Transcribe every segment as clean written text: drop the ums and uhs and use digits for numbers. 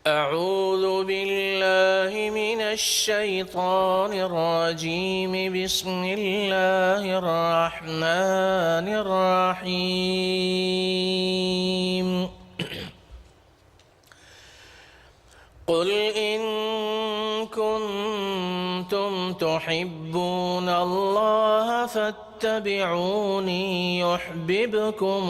أعوذ بالله من الشيطان الرجيم بسم الله الرحمن الرحيم قل إن كنتم تحبون الله فاتبعوني يحببكم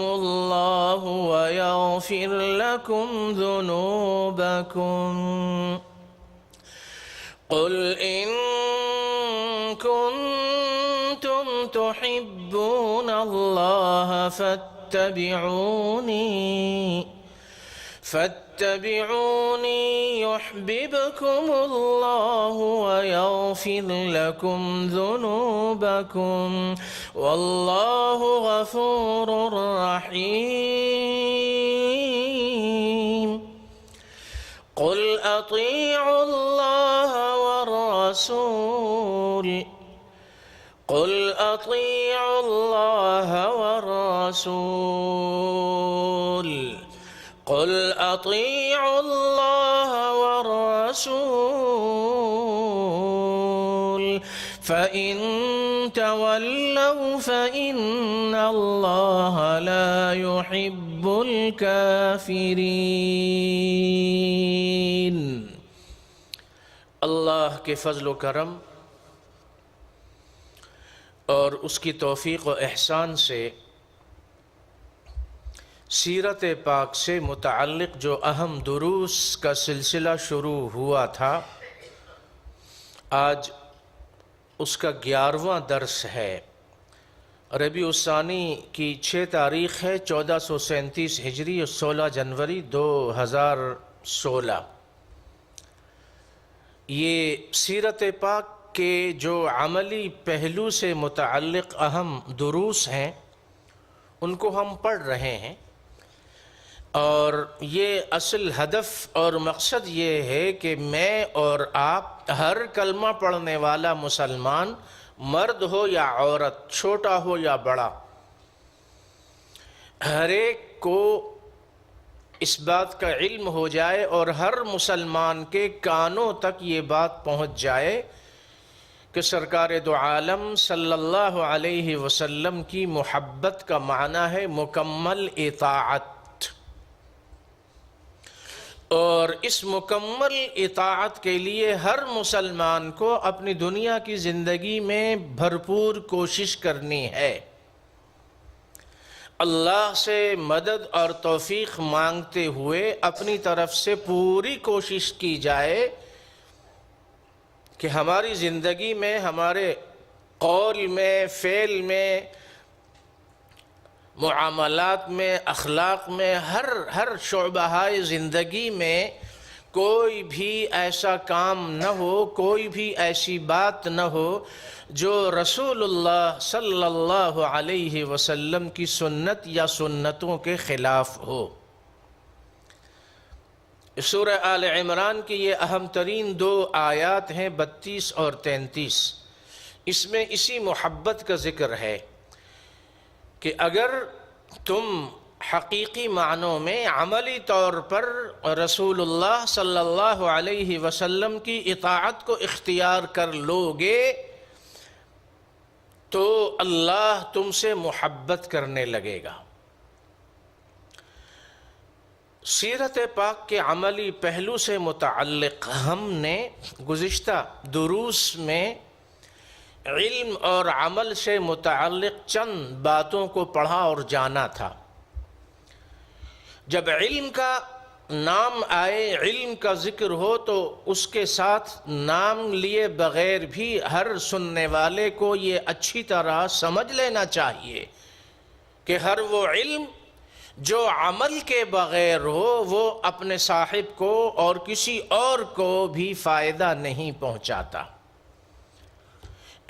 الله ويغفر لكم ذنوبكم قل إن كنتم تحبون الله فاتبعوني يحببكم الله ويغفر لكم ذنوبكم والله غفور رحيم قل أطيعوا الله والرسول فإن تولوا فإن الله لا يحب الكافرين۔ اللہ کے فضل و کرم اور اس کی توفیق و احسان سے سیرت پاک سے متعلق جو اہم دروس کا سلسلہ شروع ہوا تھا، آج اس کا 11واں درس ہے۔ ربیع الثانی کی 6 تاریخ ہے، 1437 ہجری اور 16 جنوری 2016۔ یہ سیرت پاک کے جو عملی پہلو سے متعلق اہم دروس ہیں ان کو ہم پڑھ رہے ہیں، اور یہ اصل ہدف اور مقصد یہ ہے کہ میں اور آپ، ہر کلمہ پڑھنے والا مسلمان، مرد ہو یا عورت، چھوٹا ہو یا بڑا، ہر ایک کو اس بات کا علم ہو جائے اور ہر مسلمان کے کانوں تک یہ بات پہنچ جائے کہ سرکار دو عالم صلی اللہ علیہ وسلم کی محبت کا معنی ہے مکمل اطاعت، اور اس مکمل اطاعت کے لیے ہر مسلمان کو اپنی دنیا کی زندگی میں بھرپور کوشش کرنی ہے۔ اللہ سے مدد اور توفیق مانگتے ہوئے اپنی طرف سے پوری کوشش کی جائے کہ ہماری زندگی میں، ہمارے قول میں، فعل میں، معاملات میں، اخلاق میں، ہر شعبہ زندگی میں کوئی بھی ایسا کام نہ ہو، کوئی بھی ایسی بات نہ ہو جو رسول اللہ صلی اللہ علیہ وسلم کی سنت یا سنتوں کے خلاف ہو۔ سورہ آل عمران کی یہ اہم ترین 2 آیات ہیں، 32 اور 33۔ اس میں اسی محبت کا ذکر ہے کہ اگر تم حقیقی معنوں میں، عملی طور پر رسول اللہ صلی اللہ علیہ وسلم کی اطاعت کو اختیار کر لو گے تو اللہ تم سے محبت کرنے لگے گا۔ سیرت پاک کے عملی پہلو سے متعلق ہم نے گزشتہ دروس میں علم اور عمل سے متعلق چند باتوں کو پڑھا اور جانا تھا۔ جب علم کا نام آئے، علم کا ذکر ہو، تو اس کے ساتھ نام لیے بغیر بھی ہر سننے والے کو یہ اچھی طرح سمجھ لینا چاہیے کہ ہر وہ علم جو عمل کے بغیر ہو وہ اپنے صاحب کو اور کسی اور کو بھی فائدہ نہیں پہنچاتا۔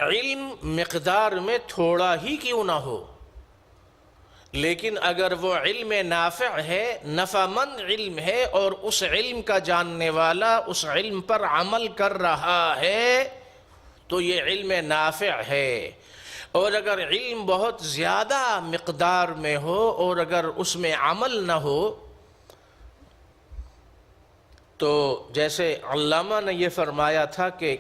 علم مقدار میں تھوڑا ہی کیوں نہ ہو، لیکن اگر وہ علم نافع ہے، نفع مند علم ہے، اور اس علم کا جاننے والا اس علم پر عمل کر رہا ہے تو یہ علم نافع ہے۔ اور اگر علم بہت زیادہ مقدار میں ہو اور اگر اس میں عمل نہ ہو تو جیسے علامہ نے یہ فرمایا تھا کہ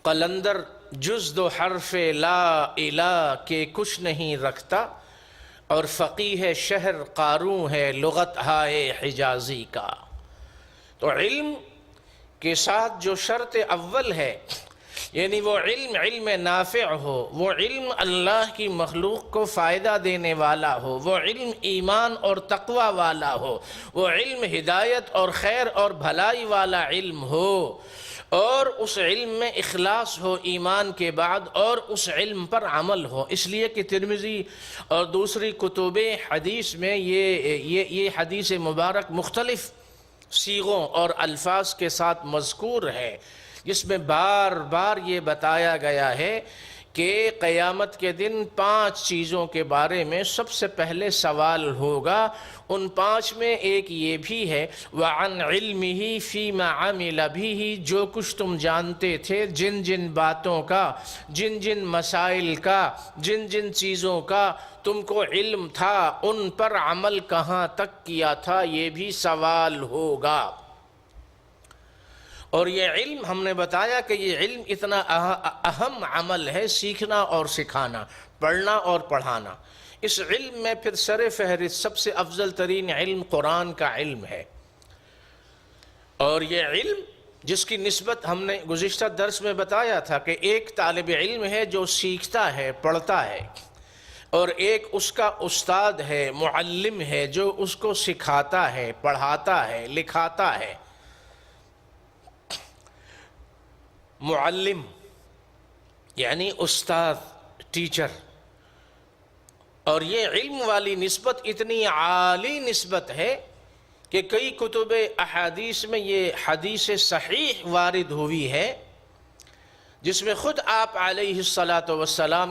قلندر جز و حرف لا الہ کے کچھ نہیں رکھتا، اور فقیہ شہر قاروں ہے لغت ہائے حجازی کا۔ تو علم کے ساتھ جو شرط اول ہے، یعنی وہ علم نافع ہو، وہ علم اللہ کی مخلوق کو فائدہ دینے والا ہو، وہ علم ایمان اور تقوی والا ہو، وہ علم ہدایت اور خیر اور بھلائی والا علم ہو، اور اس علم میں اخلاص ہو ایمان کے بعد، اور اس علم پر عمل ہو۔ اس لیے کہ ترمذی اور دوسری کتب حدیث میں یہ حدیث مبارک مختلف صیغوں اور الفاظ کے ساتھ مذکور ہے، جس میں بار بار یہ بتایا گیا ہے کہ قیامت کے دن 5 چیزوں کے بارے میں سب سے پہلے سوال ہوگا۔ ان 5 میں ایک یہ بھی ہے وَعَنْ عِلْمِهِ فِيمَا عَمِلَ بِهِ، جو کچھ تم جانتے تھے، جن جن باتوں کا، جن جن مسائل کا، جن جن چیزوں کا تم کو علم تھا، ان پر عمل کہاں تک کیا تھا، یہ بھی سوال ہوگا۔ اور یہ علم ہم نے بتایا کہ یہ علم اتنا اہم عمل ہے، سیکھنا اور سکھانا، پڑھنا اور پڑھانا۔ اس علم میں پھر سر فہرست سب سے افضل ترین علم قرآن کا علم ہے، اور یہ علم جس کی نسبت ہم نے گزشتہ درس میں بتایا تھا کہ ایک طالب علم ہے جو سیکھتا ہے، پڑھتا ہے، اور ایک اس کا استاد ہے، معلم ہے جو اس کو سکھاتا ہے، پڑھاتا ہے، لکھاتا ہے۔ معلم یعنی استاد، ٹیچر، اور یہ علم والی نسبت اتنی عالی نسبت ہے کہ کئی کتب احادیث میں یہ حدیث صحیح وارد ہوئی ہے، جس میں خود آپ علیہ الصلاۃ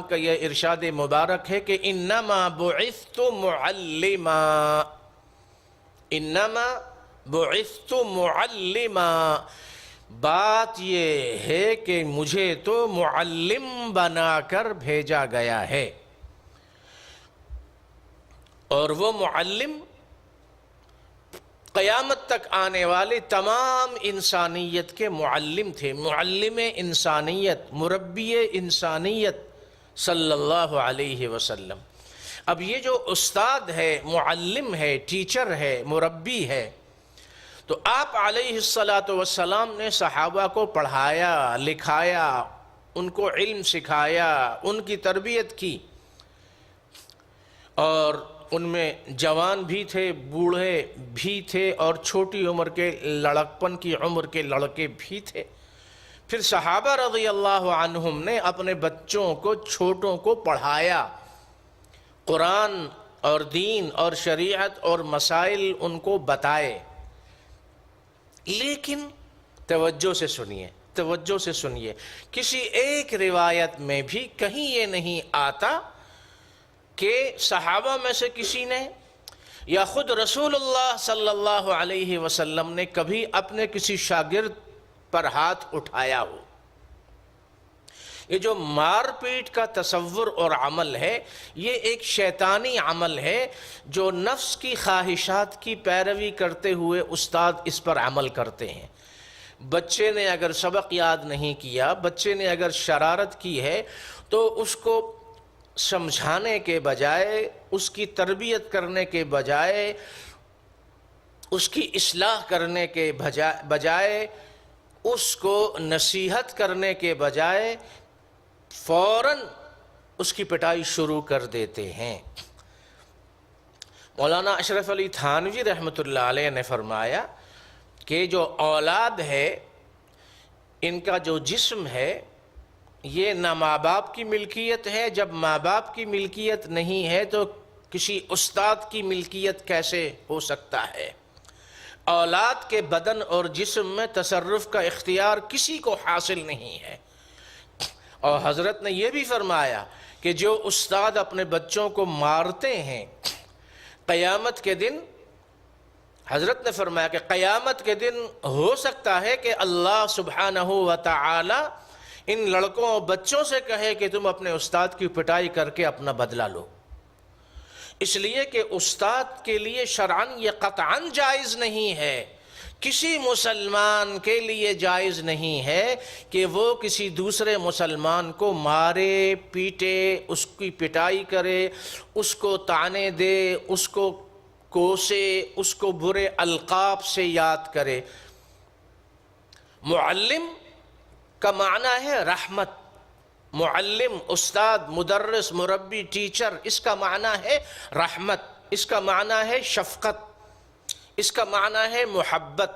کا یہ ارشاد مبارک ہے کہ انما بعثت معلما، انما بعثت معلما، بات یہ ہے کہ مجھے تو معلم بنا کر بھیجا گیا ہے۔ اور وہ معلم قیامت تک آنے والے تمام انسانیت کے معلم تھے، معلم انسانیت، مربی انسانیت صلی اللہ علیہ وسلم۔ اب یہ جو استاد ہے، معلم ہے، ٹیچر ہے، مربی ہے، تو آپ علیہ الصلاۃ نے صحابہ کو پڑھایا، لکھایا، ان کو علم سکھایا، ان کی تربیت کی، اور ان میں جوان بھی تھے، بوڑھے بھی تھے، اور چھوٹی عمر کے لڑکپن کی عمر کے لڑکے بھی تھے۔ پھر صحابہ رضی اللہ عنہم نے اپنے بچوں کو، چھوٹوں کو پڑھایا، قرآن اور دین اور شریعت اور مسائل ان کو بتائے۔ لیکن توجہ سے سنیے، توجہ سے سنیے، کسی ایک روایت میں بھی کہیں یہ نہیں آتا کہ صحابہ میں سے کسی نے یا خود رسول اللہ صلی اللہ علیہ وسلم نے کبھی اپنے کسی شاگرد پر ہاتھ اٹھایا ہو۔ یہ جو مار پیٹ کا تصور اور عمل ہے، یہ ایک شیطانی عمل ہے جو نفس کی خواہشات کی پیروی کرتے ہوئے استاد اس پر عمل کرتے ہیں۔ بچے نے اگر سبق یاد نہیں کیا، بچے نے اگر شرارت کی ہے، تو اس کو سمجھانے کے بجائے، اس کی تربیت کرنے کے بجائے، اس کی اصلاح کرنے کے بجائے، اس کو نصیحت کرنے کے بجائے فوراً اس کی پٹائی شروع کر دیتے ہیں۔ مولانا اشرف علی تھانوی رحمۃ اللہ علیہ نے فرمایا کہ جو اولاد ہے، ان کا جو جسم ہے، یہ نہ ماں باپ کی ملکیت ہے۔ جب ماں باپ کی ملکیت نہیں ہے تو کسی استاد کی ملکیت کیسے ہو سکتا ہے؟ اولاد کے بدن اور جسم میں تصرف کا اختیار کسی کو حاصل نہیں ہے۔ اور حضرت نے یہ بھی فرمایا کہ جو استاد اپنے بچوں کو مارتے ہیں، قیامت کے دن، حضرت نے فرمایا کہ قیامت کے دن ہو سکتا ہے کہ اللہ سبحانہ و تعالی ان لڑکوں اور بچوں سے کہے کہ تم اپنے استاد کی پٹائی کر کے اپنا بدلہ لو، اس لیے کہ استاد کے لیے شرعاً یہ قطعاً جائز نہیں ہے، کسی مسلمان کے لیے جائز نہیں ہے کہ وہ کسی دوسرے مسلمان کو مارے پیٹے، اس کی پٹائی کرے، اس کو طعنے دے، اس کو کوسے، اس کو برے القاب سے یاد کرے۔ معلم کا معنی ہے رحمت، معلم، استاد، مدرس، مربی، ٹیچر، اس کا معنی ہے رحمت، اس کا معنی ہے شفقت، اس کا معنی ہے محبت،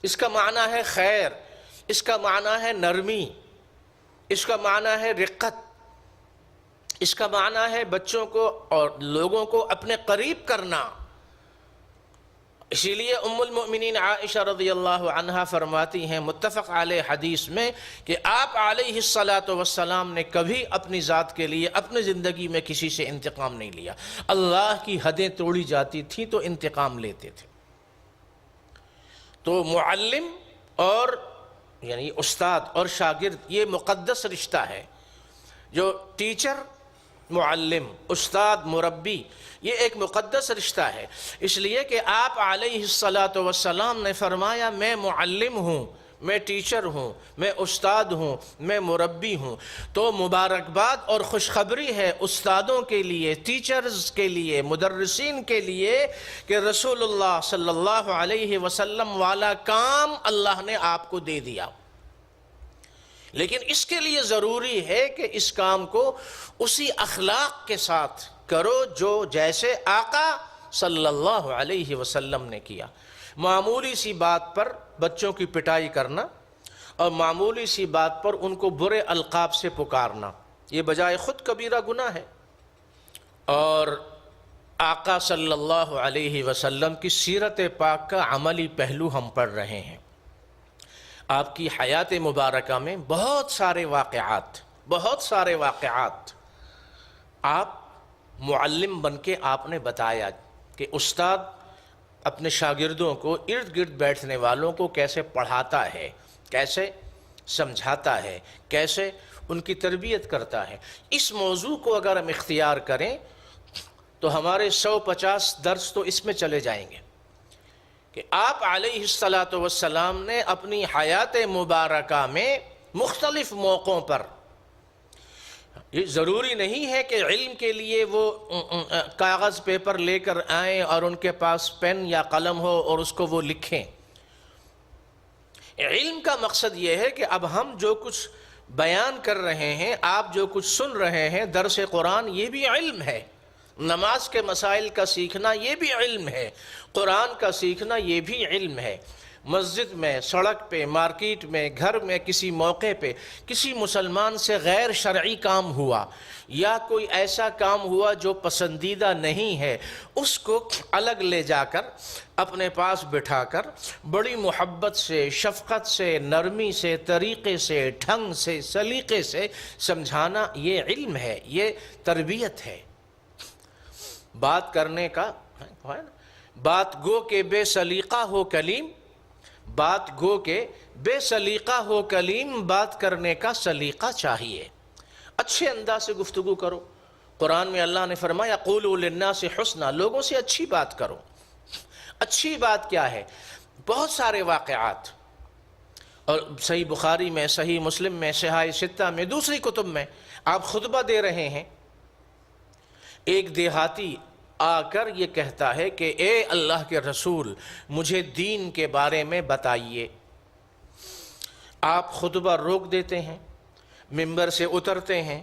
اس کا معنی ہے خیر، اس کا معنی ہے نرمی، اس کا معنی ہے رقت، اس کا معنی ہے بچوں کو اور لوگوں کو اپنے قریب کرنا۔ اسی لیے ام المؤمنین عائشہ رضی اللہ عنہا فرماتی ہیں متفق علیہ حدیث میں کہ آپ علیہ الصلاۃ والسلام نے کبھی اپنی ذات کے لیے اپنی زندگی میں کسی سے انتقام نہیں لیا، اللہ کی حدیں توڑی جاتی تھیں تو انتقام لیتے تھے۔ تو معلم اور یعنی استاد اور شاگرد یہ مقدس رشتہ ہے، جو ٹیچر، معلم، استاد، مربی، یہ ایک مقدس رشتہ ہے۔ اس لیے کہ آپ علیہ الصلاۃ والسلام نے فرمایا میں معلم ہوں، میں ٹیچر ہوں، میں استاد ہوں، میں مربی ہوں۔ تو مبارکباد اور خوشخبری ہے استادوں کے لیے، ٹیچرز کے لیے، مدرسین کے لیے کہ رسول اللہ صلی اللہ علیہ وسلم والا کام اللہ نے آپ کو دے دیا، لیکن اس کے لیے ضروری ہے کہ اس کام کو اسی اخلاق کے ساتھ کرو جو جیسے آقا صلی اللہ علیہ وسلم نے کیا۔ معمولی سی بات پر بچوں کی پٹائی کرنا اور معمولی سی بات پر ان کو برے القاب سے پکارنا، یہ بجائے خود کبیرہ گناہ ہے۔ اور آقا صلی اللہ علیہ وسلم کی سیرت پاک کا عملی پہلو ہم پڑھ رہے ہیں۔ آپ کی حیات مبارکہ میں بہت سارے واقعات آپ معلم بن کے آپ نے بتایا کہ استاد اپنے شاگردوں کو، ارد گرد بیٹھنے والوں کو کیسے پڑھاتا ہے، کیسے سمجھاتا ہے، کیسے ان کی تربیت کرتا ہے۔ اس موضوع کو اگر ہم اختیار کریں تو ہمارے 150 درس تو اس میں چلے جائیں گے کہ آپ علیہ الصلاۃ والسلام نے اپنی حیات مبارکہ میں مختلف موقعوں پر، یہ ضروری نہیں ہے کہ علم کے لیے وہ کاغذ پیپر لے کر آئیں اور ان کے پاس پین یا قلم ہو اور اس کو وہ لکھیں۔ علم کا مقصد یہ ہے کہ اب ہم جو کچھ بیان کر رہے ہیں، آپ جو کچھ سن رہے ہیں، درس قرآن، یہ بھی علم ہے۔ نماز کے مسائل کا سیکھنا یہ بھی علم ہے، قرآن کا سیکھنا یہ بھی علم ہے۔ مسجد میں، سڑک پہ، مارکیٹ میں، گھر میں، کسی موقع پہ کسی مسلمان سے غیر شرعی کام ہوا یا کوئی ایسا کام ہوا جو پسندیدہ نہیں ہے، اس کو الگ لے جا کر اپنے پاس بٹھا کر بڑی محبت سے، شفقت سے، نرمی سے، طریقے سے، ڈھنگ سے، سلیقے سے سمجھانا یہ علم ہے، یہ تربیت ہے۔ بات کرنے کا بات گو کہ بے سلیقہ ہو کلیم، بات گو کہ بے سلیقہ ہو کلیم، بات کرنے کا سلیقہ چاہیے، اچھے انداز سے گفتگو کرو۔ قرآن میں اللہ نے فرمایا قولوا للناس حسنا، لوگوں سے اچھی بات کرو۔ اچھی بات کیا ہے؟ بہت سارے واقعات، اور صحیح بخاری میں، صحیح مسلم میں، صحاح ستہ میں، دوسری کتب میں آپ خطبہ دے رہے ہیں، ایک دیہاتی آ کر یہ کہتا ہے کہ اے اللہ کے رسول مجھے دین کے بارے میں بتائیے۔ آپ خطبہ روک دیتے ہیں، ممبر سے اترتے ہیں،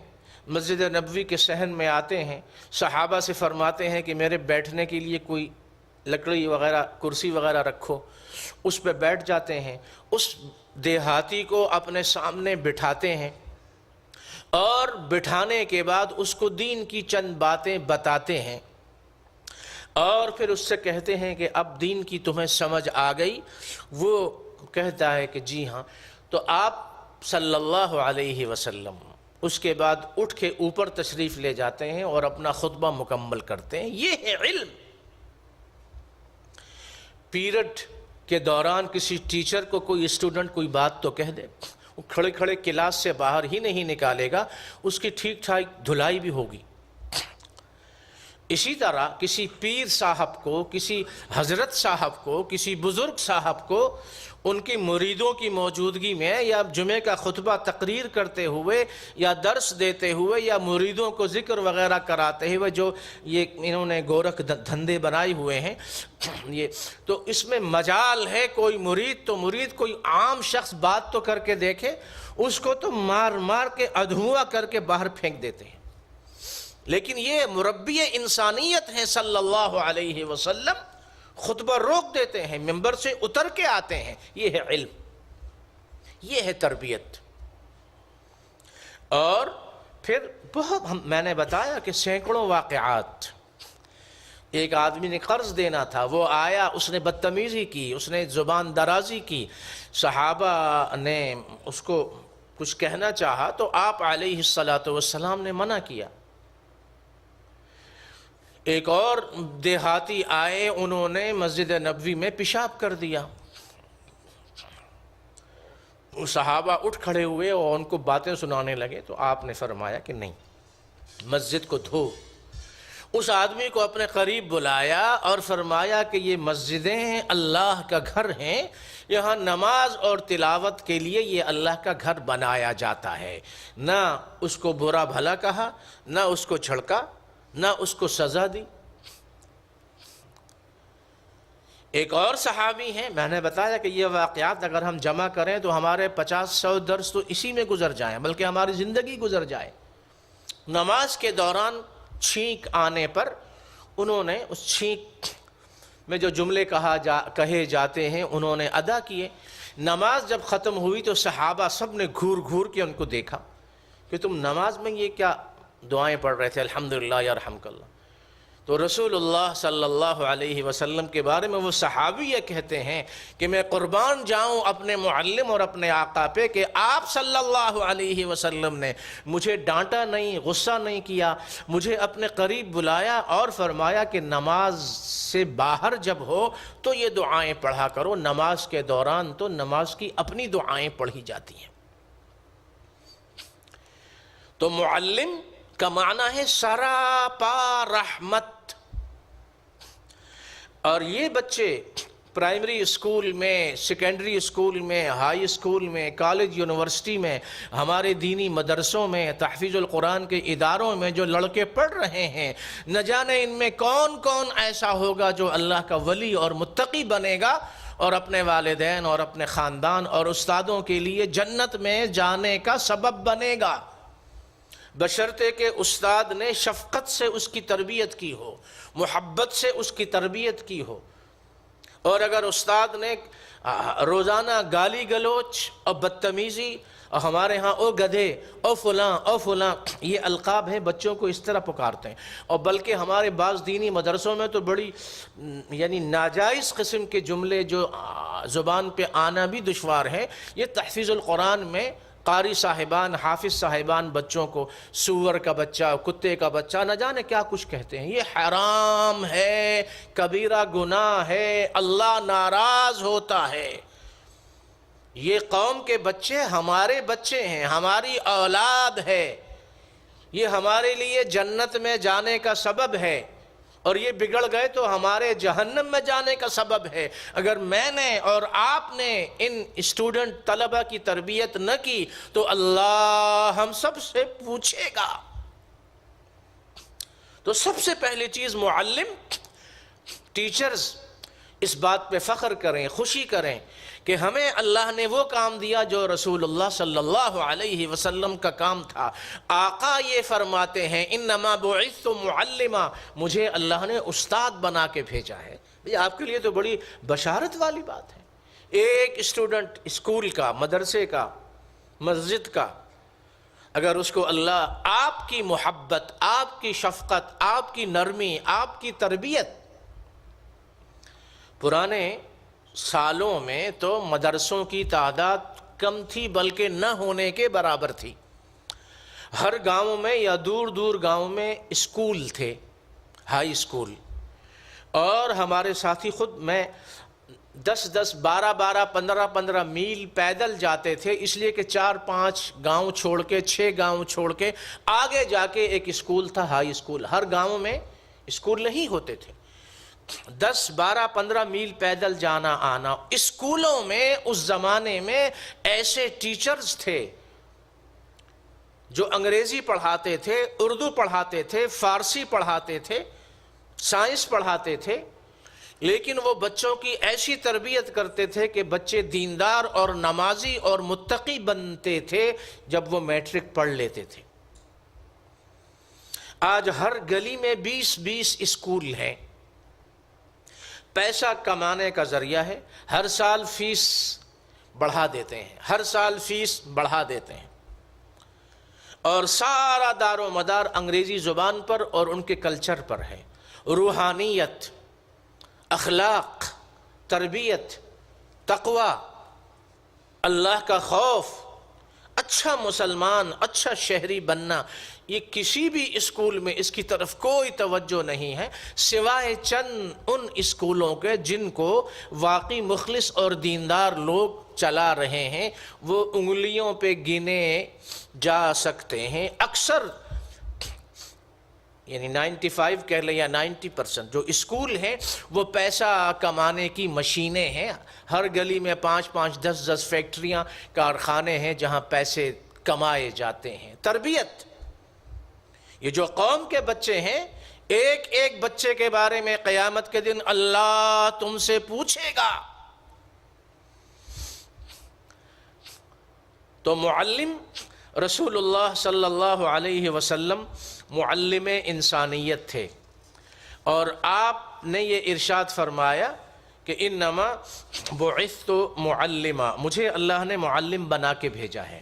مسجد نبوی کے صحن میں آتے ہیں، صحابہ سے فرماتے ہیں کہ میرے بیٹھنے کے لیے کوئی لکڑی وغیرہ، کرسی وغیرہ رکھو، اس پہ بیٹھ جاتے ہیں، اس دیہاتی کو اپنے سامنے بٹھاتے ہیں اور بٹھانے کے بعد اس کو دین کی چند باتیں بتاتے ہیں اور پھر اس سے کہتے ہیں کہ اب دین کی تمہیں سمجھ آ گئی؟ وہ کہتا ہے کہ جی ہاں۔ تو آپ صلی اللہ علیہ وسلم اس کے بعد اٹھ کے اوپر تشریف لے جاتے ہیں اور اپنا خطبہ مکمل کرتے ہیں۔ یہ ہے علم۔ پیریڈ کے دوران کسی ٹیچر کو کوئی اسٹوڈنٹ کوئی بات تو کہہ دے، وہ کھڑے کھڑے کلاس سے باہر ہی نہیں نکالے گا، اس کی ٹھیک ٹھاک دھلائی بھی ہوگی۔ اسی طرح کسی پیر صاحب کو، کسی حضرت صاحب کو، کسی بزرگ صاحب کو ان کی مریدوں کی موجودگی میں یا جمعہ کا خطبہ تقریر کرتے ہوئے یا درس دیتے ہوئے یا مریدوں کو ذکر وغیرہ کراتے ہوئے، جو یہ انہوں نے گورکھ دھندے بنائے ہوئے ہیں، یہ تو اس میں مجال ہے کوئی مرید تو مرید کوئی عام شخص بات تو کر کے دیکھے، اس کو تو مار مار کے ادھواں کر کے باہر پھینک دیتے ہیں۔ لیکن یہ مربی انسانیت ہیں صلی اللہ علیہ وسلم، خطبہ روک دیتے ہیں، منبر سے اتر کے آتے ہیں۔ یہ ہے علم، یہ ہے تربیت۔ اور پھر بہت میں نے بتایا کہ سینکڑوں واقعات، ایک آدمی نے قرض دینا تھا، وہ آیا، اس نے بدتمیزی کی، اس نے زبان درازی کی، صحابہ نے اس کو کچھ کہنا چاہا تو آپ علیہ السلام نے منع کیا۔ ایک اور دیہاتی آئے، انہوں نے مسجد نبوی میں پیشاب کر دیا، صحابہ اٹھ کھڑے ہوئے اور ان کو باتیں سنانے لگے، تو آپ نے فرمایا کہ نہیں، مسجد کو دھو۔ اس آدمی کو اپنے قریب بلایا اور فرمایا کہ یہ مسجدیں اللہ کا گھر ہیں، یہاں نماز اور تلاوت کے لیے یہ اللہ کا گھر بنایا جاتا ہے۔ نہ اس کو برا بھلا کہا، نہ اس کو چھڑکا، نہ اس کو سزا دی۔ ایک اور صحابی ہیں، میں نے بتایا کہ یہ واقعات اگر ہم جمع کریں تو ہمارے 50-100 درس تو اسی میں گزر جائیں، بلکہ ہماری زندگی گزر جائے۔ نماز کے دوران چھینک آنے پر انہوں نے اس چھینک میں جو جملے کہے جاتے ہیں انہوں نے ادا کیے۔ نماز جب ختم ہوئی تو صحابہ سب نے گھور گھور کے ان کو دیکھا کہ تم نماز میں یہ کیا دعائیں پڑھ رہے تھے، الحمدللہ یرحمک اللہ۔ تو رسول اللہ صلی اللہ علیہ وسلم کے بارے میں وہ صحابی یہ کہتے ہیں کہ میں قربان جاؤں اپنے معلم اور اپنے آقا پہ کہ آپ صلی اللہ علیہ وسلم نے مجھے ڈانٹا نہیں، غصہ نہیں کیا، مجھے اپنے قریب بلایا اور فرمایا کہ نماز سے باہر جب ہو تو یہ دعائیں پڑھا کرو، نماز کے دوران تو نماز کی اپنی دعائیں پڑھی جاتی ہیں۔ تو معلم کا معنی ہے سراپا رحمت۔ اور یہ بچے پرائمری اسکول میں، سیکنڈری اسکول میں، ہائی اسکول میں، کالج یونیورسٹی میں، ہمارے دینی مدرسوں میں، تحفیظ القرآن کے اداروں میں جو لڑکے پڑھ رہے ہیں، نہ جانے ان میں کون کون ایسا ہوگا جو اللہ کا ولی اور متقی بنے گا اور اپنے والدین اور اپنے خاندان اور استادوں کے لیے جنت میں جانے کا سبب بنے گا، بشرطے کہ استاد نے شفقت سے اس کی تربیت کی ہو، محبت سے اس کی تربیت کی ہو۔ اور اگر استاد نے روزانہ گالی گلوچ اور بدتمیزی، اور ہمارے ہاں او گدھے، او فلاں، او فلاں، یہ القاب ہیں، بچوں کو اس طرح پکارتے ہیں۔ اور بلکہ ہمارے بعض دینی مدرسوں میں تو بڑی یعنی ناجائز قسم کے جملے جو زبان پہ آنا بھی دشوار ہے، یہ تحفیظ القرآن میں قاری صاحبان، حافظ صاحبان بچوں کو سور کا بچہ، کتے کا بچہ، نہ جانے کیا کچھ کہتے ہیں۔ یہ حرام ہے، کبیرہ گناہ ہے، اللہ ناراض ہوتا ہے۔ یہ قوم کے بچے ہمارے بچے ہیں، ہماری اولاد ہے، یہ ہمارے لیے جنت میں جانے کا سبب ہے، اور یہ بگڑ گئے تو ہمارے جہنم میں جانے کا سبب ہے۔ اگر میں نے اور آپ نے ان اسٹوڈنٹ طلبہ کی تربیت نہ کی تو اللہ ہم سب سے پوچھے گا۔ تو سب سے پہلی چیز معلم، ٹیچرز اس بات پہ فخر کریں، خوشی کریں کہ ہمیں اللہ نے وہ کام دیا جو رسول اللہ صلی اللہ علیہ وسلم کا کام تھا۔ آقا یہ فرماتے ہیں انما بعثت معلما، مجھے اللہ نے استاد بنا کے بھیجا ہے۔ یہ آپ کے لیے تو بڑی بشارت والی بات ہے۔ ایک اسٹوڈنٹ اسکول کا، مدرسے کا، مسجد کا، اگر اس کو اللہ آپ کی محبت، آپ کی شفقت، آپ کی نرمی، آپ کی تربیت، پرانے سالوں میں تو مدرسوں کی تعداد کم تھی بلکہ نہ ہونے کے برابر تھی۔ ہر گاؤں میں یا دور دور گاؤں میں اسکول تھے، ہائی اسکول۔ اور ہمارے ساتھی خود، میں 10-10, 12-12, 15-15 میل پیدل جاتے تھے، اس لیے کہ 4-5 گاؤں چھوڑ کے 6 گاؤں چھوڑ کے آگے جا کے ایک اسکول تھا، ہائی اسکول۔ ہر گاؤں میں اسکول نہیں ہوتے تھے، 10, 12, 15 میل پیدل جانا آنا۔ اسکولوں میں اس زمانے میں ایسے ٹیچرز تھے جو انگریزی پڑھاتے تھے، اردو پڑھاتے تھے، فارسی پڑھاتے تھے، سائنس پڑھاتے تھے، لیکن وہ بچوں کی ایسی تربیت کرتے تھے کہ بچے دیندار اور نمازی اور متقی بنتے تھے جب وہ میٹرک پڑھ لیتے تھے۔ آج ہر گلی میں 20-20 اسکول ہیں، پیسہ کمانے کا ذریعہ ہے، ہر سال فیس بڑھا دیتے ہیں، ہر سال فیس بڑھا دیتے ہیں، اور سارا دار و مدار انگریزی زبان پر اور ان کے کلچر پر ہے۔ روحانیت، اخلاق، تربیت، تقوی، اللہ کا خوف، اچھا مسلمان، اچھا شہری بننا، یہ کسی بھی اسکول میں اس کی طرف کوئی توجہ نہیں ہے، سوائے چند ان اسکولوں کے جن کو واقعی مخلص اور دیندار لوگ چلا رہے ہیں، وہ انگلیوں پہ گنے جا سکتے ہیں۔ اکثر یعنی 95 کہہ لیں یا 90% جو اسکول ہیں وہ پیسہ کمانے کی مشینیں ہیں۔ ہر گلی میں 5-5، 10-10 فیکٹریاں، کارخانے ہیں جہاں پیسے کمائے جاتے ہیں۔ تربیت، یہ جو قوم کے بچے ہیں، ایک ایک بچے کے بارے میں قیامت کے دن اللہ تم سے پوچھے گا۔ تو معلم رسول اللہ صلی اللہ علیہ وسلم معلم انسانیت تھے، اور آپ نے یہ ارشاد فرمایا کہ انما بعثت معلما، مجھے اللہ نے معلم بنا کے بھیجا ہے۔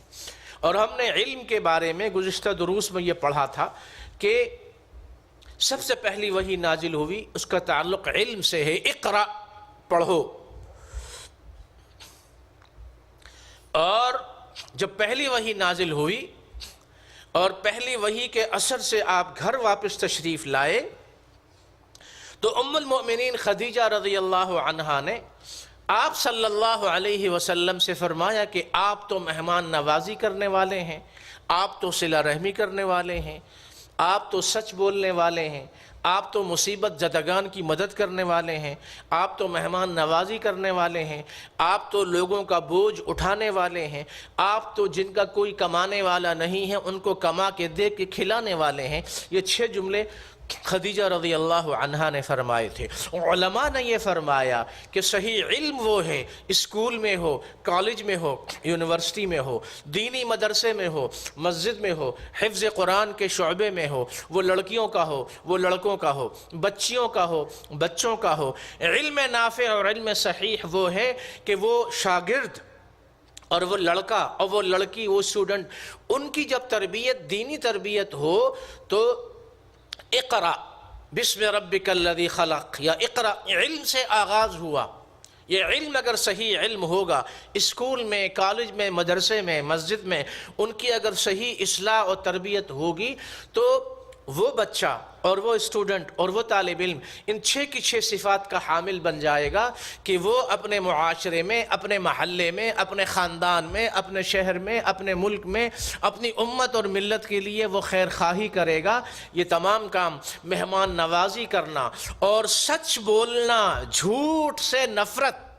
اور ہم نے علم کے بارے میں گزشتہ دروس میں یہ پڑھا تھا کہ سب سے پہلی وحی نازل ہوئی، اس کا تعلق علم سے ہے، اقرأ، پڑھو۔ اور جب پہلی وحی نازل ہوئی اور پہلی وحی کے اثر سے آپ گھر واپس تشریف لائے، تو ام المؤمنین خدیجہ رضی اللہ عنہا نے آپ صلی اللہ علیہ وسلم سے فرمایا کہ آپ تو مہمان نوازی کرنے والے ہیں، آپ تو صلہ رحمی کرنے والے ہیں، آپ تو سچ بولنے والے ہیں، آپ تو مصیبت زدگان کی مدد کرنے والے ہیں، آپ تو مہمان نوازی کرنے والے ہیں، آپ تو لوگوں کا بوجھ اٹھانے والے ہیں، آپ تو جن کا کوئی کمانے والا نہیں ہے ان کو کما کے دے کے کھلانے والے ہیں۔ یہ 6 جملے خدیجہ رضی اللہ عنہا نے فرمائے تھے۔ علماء نے یہ فرمایا کہ صحیح علم وہ ہے، اسکول میں ہو، کالج میں ہو، یونیورسٹی میں ہو، دینی مدرسے میں ہو، مسجد میں ہو، حفظ قرآن کے شعبے میں ہو، وہ لڑکیوں کا ہو، وہ لڑکوں کا ہو، بچیوں کا ہو، بچوں کا ہو، علم نافع اور علم صحیح وہ ہے کہ وہ شاگرد اور وہ لڑکا اور وہ لڑکی، وہ اسٹوڈنٹ، ان کی جب تربیت دینی تربیت ہو تو اقرأ بسم ربک الذی خلق، یا اقرأ علم سے آغاز ہوا۔ یہ علم اگر صحیح علم ہوگا، اسکول میں، کالج میں، مدرسے میں، مسجد میں ان کی اگر صحیح اصلاح اور تربیت ہوگی تو وہ بچہ اور وہ اسٹوڈنٹ اور وہ طالب علم ان 6 کی 6 صفات کا حامل بن جائے گا کہ وہ اپنے معاشرے میں، اپنے محلے میں، اپنے خاندان میں، اپنے شہر میں، اپنے ملک میں، اپنی امت اور ملت کے لیے وہ خیر خواہی کرے گا۔ یہ تمام کام، مہمان نوازی کرنا اور سچ بولنا، جھوٹ سے نفرت،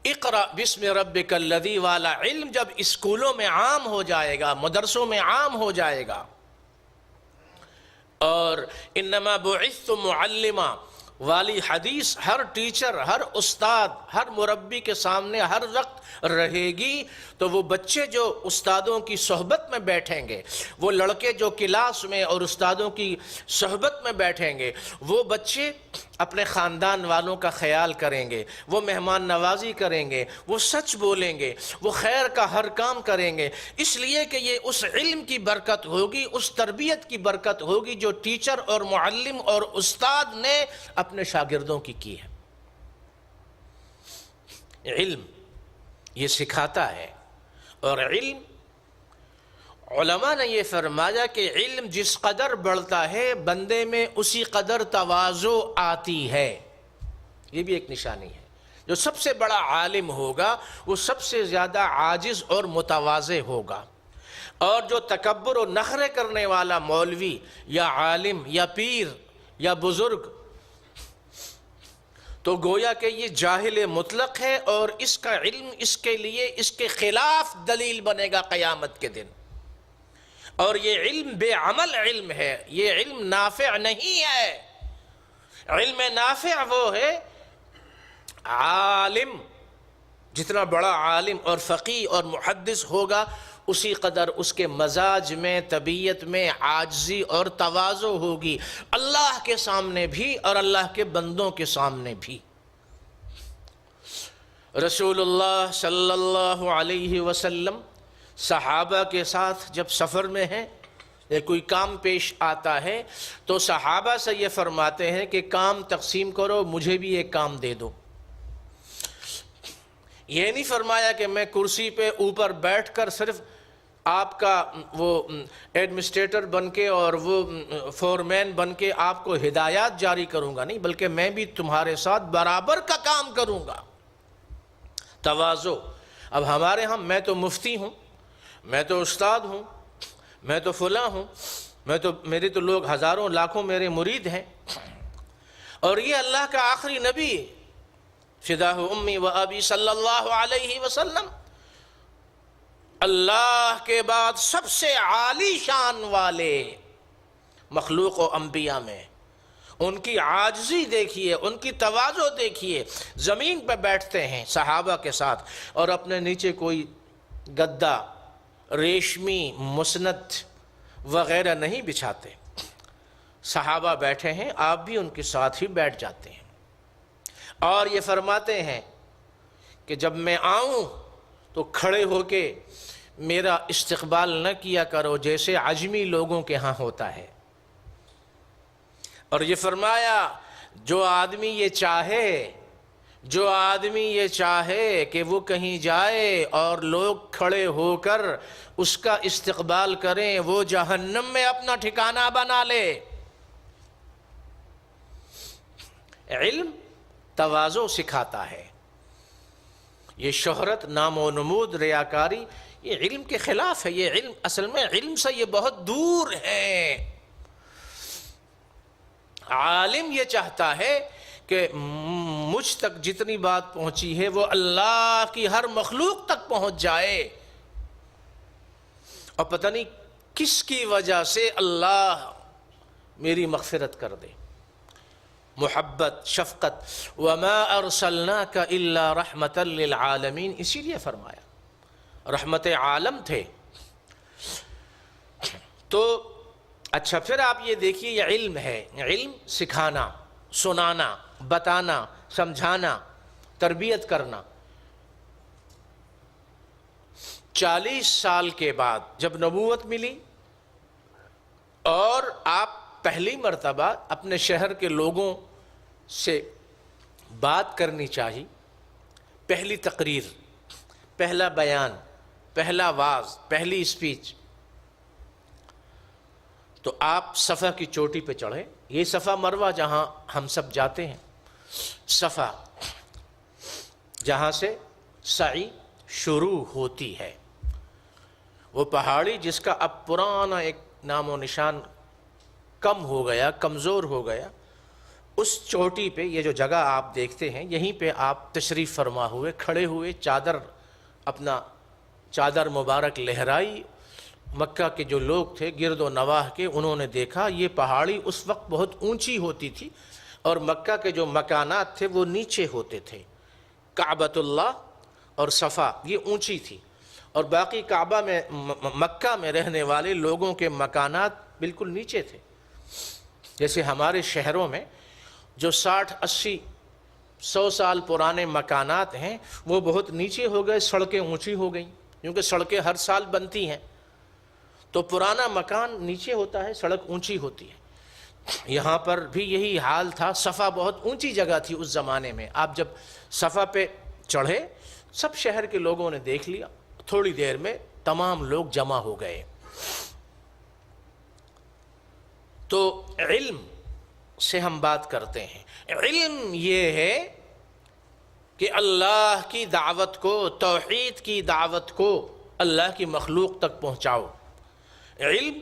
اقرأ بسم ربک الذی والا علم جب اسکولوں میں عام ہو جائے گا، مدرسوں میں عام ہو جائے گا، اور انما بعثت معلما والی حدیث ہر ٹیچر، ہر استاد، ہر مربی کے سامنے ہر وقت رہے گی، تو وہ بچے جو استادوں کی صحبت میں بیٹھیں گے، وہ لڑکے جو کلاس میں اور استادوں کی صحبت میں بیٹھیں گے، وہ بچے اپنے خاندان والوں کا خیال کریں گے، وہ مہمان نوازی کریں گے، وہ سچ بولیں گے، وہ خیر کا ہر کام کریں گے، اس لیے کہ یہ اس علم کی برکت ہوگی، اس تربیت کی برکت ہوگی جو ٹیچر اور معلم اور استاد نے اپنے شاگردوں کی ہے۔ علم یہ سکھاتا ہے، اور علم، علماء نے یہ فرمایا کہ علم جس قدر بڑھتا ہے بندے میں اسی قدر تواضع آتی ہے۔ یہ بھی ایک نشانی ہے۔ جو سب سے بڑا عالم ہوگا وہ سب سے زیادہ عاجز اور متواضع ہوگا، اور جو تکبر و نخرے کرنے والا مولوی یا عالم یا پیر یا بزرگ، تو گویا کہ یہ جاہل مطلق ہے، اور اس کا علم اس کے لیے اس کے خلاف دلیل بنے گا قیامت کے دن۔ اور یہ علم بے عمل علم ہے، یہ علم نافع نہیں ہے۔ علم نافع وہ ہے عالم، جتنا بڑا عالم اور فقیہ اور محدث ہوگا اسی قدر اس کے مزاج میں، طبیعت میں عاجزی اور تواضع ہوگی، اللہ کے سامنے بھی اور اللہ کے بندوں کے سامنے بھی۔ رسول اللہ صلی اللہ علیہ وسلم صحابہ کے ساتھ جب سفر میں ہیں یا کوئی کام پیش آتا ہے تو صحابہ سے یہ فرماتے ہیں کہ کام تقسیم کرو، مجھے بھی ایک کام دے دو۔ یہ نہیں فرمایا کہ میں کرسی پہ اوپر بیٹھ کر صرف آپ کا وہ ایڈمنسٹریٹر بن کے اور وہ فورمین بن کے آپ کو ہدایات جاری کروں گا، نہیں، بلکہ میں بھی تمہارے ساتھ برابر کا کام کروں گا۔ تواضع۔ اب ہمارے ہم، میں تو مفتی ہوں، میں تو استاد ہوں، میں تو فلاں ہوں، میرے تو لوگ ہزاروں لاکھوں میرے مرید ہیں، اور یہ اللہ کا آخری نبی فداہ امی و ابی صلی اللہ علیہ وسلم، اللہ کے بعد سب سے عالی شان والے مخلوق و انبیاء میں، ان کی عاجزی دیکھیے، ان کی تواضع دیکھیے، زمین پہ بیٹھتے ہیں صحابہ کے ساتھ اور اپنے نیچے کوئی گدا، ریشمی مسند وغیرہ نہیں بچھاتے۔ صحابہ بیٹھے ہیں، آپ بھی ان کے ساتھ ہی بیٹھ جاتے ہیں، اور یہ فرماتے ہیں کہ جب میں آؤں تو کھڑے ہو کے میرا استقبال نہ کیا کرو جیسے عجمی لوگوں کے ہاں ہوتا ہے۔ اور یہ فرمایا جو آدمی یہ چاہے کہ وہ کہیں جائے اور لوگ کھڑے ہو کر اس کا استقبال کریں، وہ جہنم میں اپنا ٹھکانہ بنا لے۔ علم تواضع سکھاتا ہے۔ یہ شہرت، نام و نمود، ریاکاری، یہ علم کے خلاف ہے۔ یہ علم اصل میں علم سے یہ بہت دور ہے۔ عالم یہ چاہتا ہے کہ مجھ تک جتنی بات پہنچی ہے وہ اللہ کی ہر مخلوق تک پہنچ جائے، اور پتہ نہیں کس کی وجہ سے اللہ میری مغفرت کر دے۔ محبت، شفقت، وما ارسلناک الا رحمتا للعالمین، اسی لیے فرمایا رحمت عالم تھے۔ تو اچھا، پھر آپ یہ دیکھیے، یہ علم ہے، علم سکھانا، سنانا، بتانا، سمجھانا، تربیت کرنا۔ 40 سال کے بعد جب نبوت ملی اور آپ پہلی مرتبہ اپنے شہر کے لوگوں سے بات کرنی چاہی، پہلی تقریر، پہلا بیان، پہلا واعظ، پہلی اسپیچ، تو آپ صفا کی چوٹی پہ چڑھے۔ یہ صفا مروہ جہاں ہم سب جاتے ہیں، صفا جہاں سے سعی شروع ہوتی ہے، وہ پہاڑی جس کا اب پرانا ایک نام و نشان کم ہو گیا، کمزور ہو گیا، اس چوٹی پہ یہ جو جگہ آپ دیکھتے ہیں، یہیں پہ آپ تشریف فرما ہوئے، کھڑے ہوئے، اپنا چادر مبارک لہرائی۔ مکہ کے جو لوگ تھے گرد و نواح کے، انہوں نے دیکھا یہ پہاڑی اس وقت بہت اونچی ہوتی تھی، اور مکہ کے جو مکانات تھے وہ نیچے ہوتے تھے۔ کعبۃ اللہ اور صفا یہ اونچی تھی، اور باقی کعبہ میں، مکہ میں رہنے والے لوگوں کے مکانات بالکل نیچے تھے۔ جیسے ہمارے شہروں میں جو 60، 80، 100 سال پرانے مکانات ہیں وہ بہت نیچے ہو گئے، سڑکیں اونچی ہو گئیں، کیونکہ سڑکیں ہر سال بنتی ہیں، تو پرانا مکان نیچے ہوتا ہے، سڑک اونچی ہوتی ہے۔ یہاں پر بھی یہی حال تھا۔ صفا بہت اونچی جگہ تھی اس زمانے میں۔ آپ جب صفا پہ چڑھے، سب شہر کے لوگوں نے دیکھ لیا، تھوڑی دیر میں تمام لوگ جمع ہو گئے۔ تو علم سے ہم بات کرتے ہیں۔ علم یہ ہے کہ اللہ کی دعوت کو، توحید کی دعوت کو اللہ کی مخلوق تک پہنچاؤ۔ علم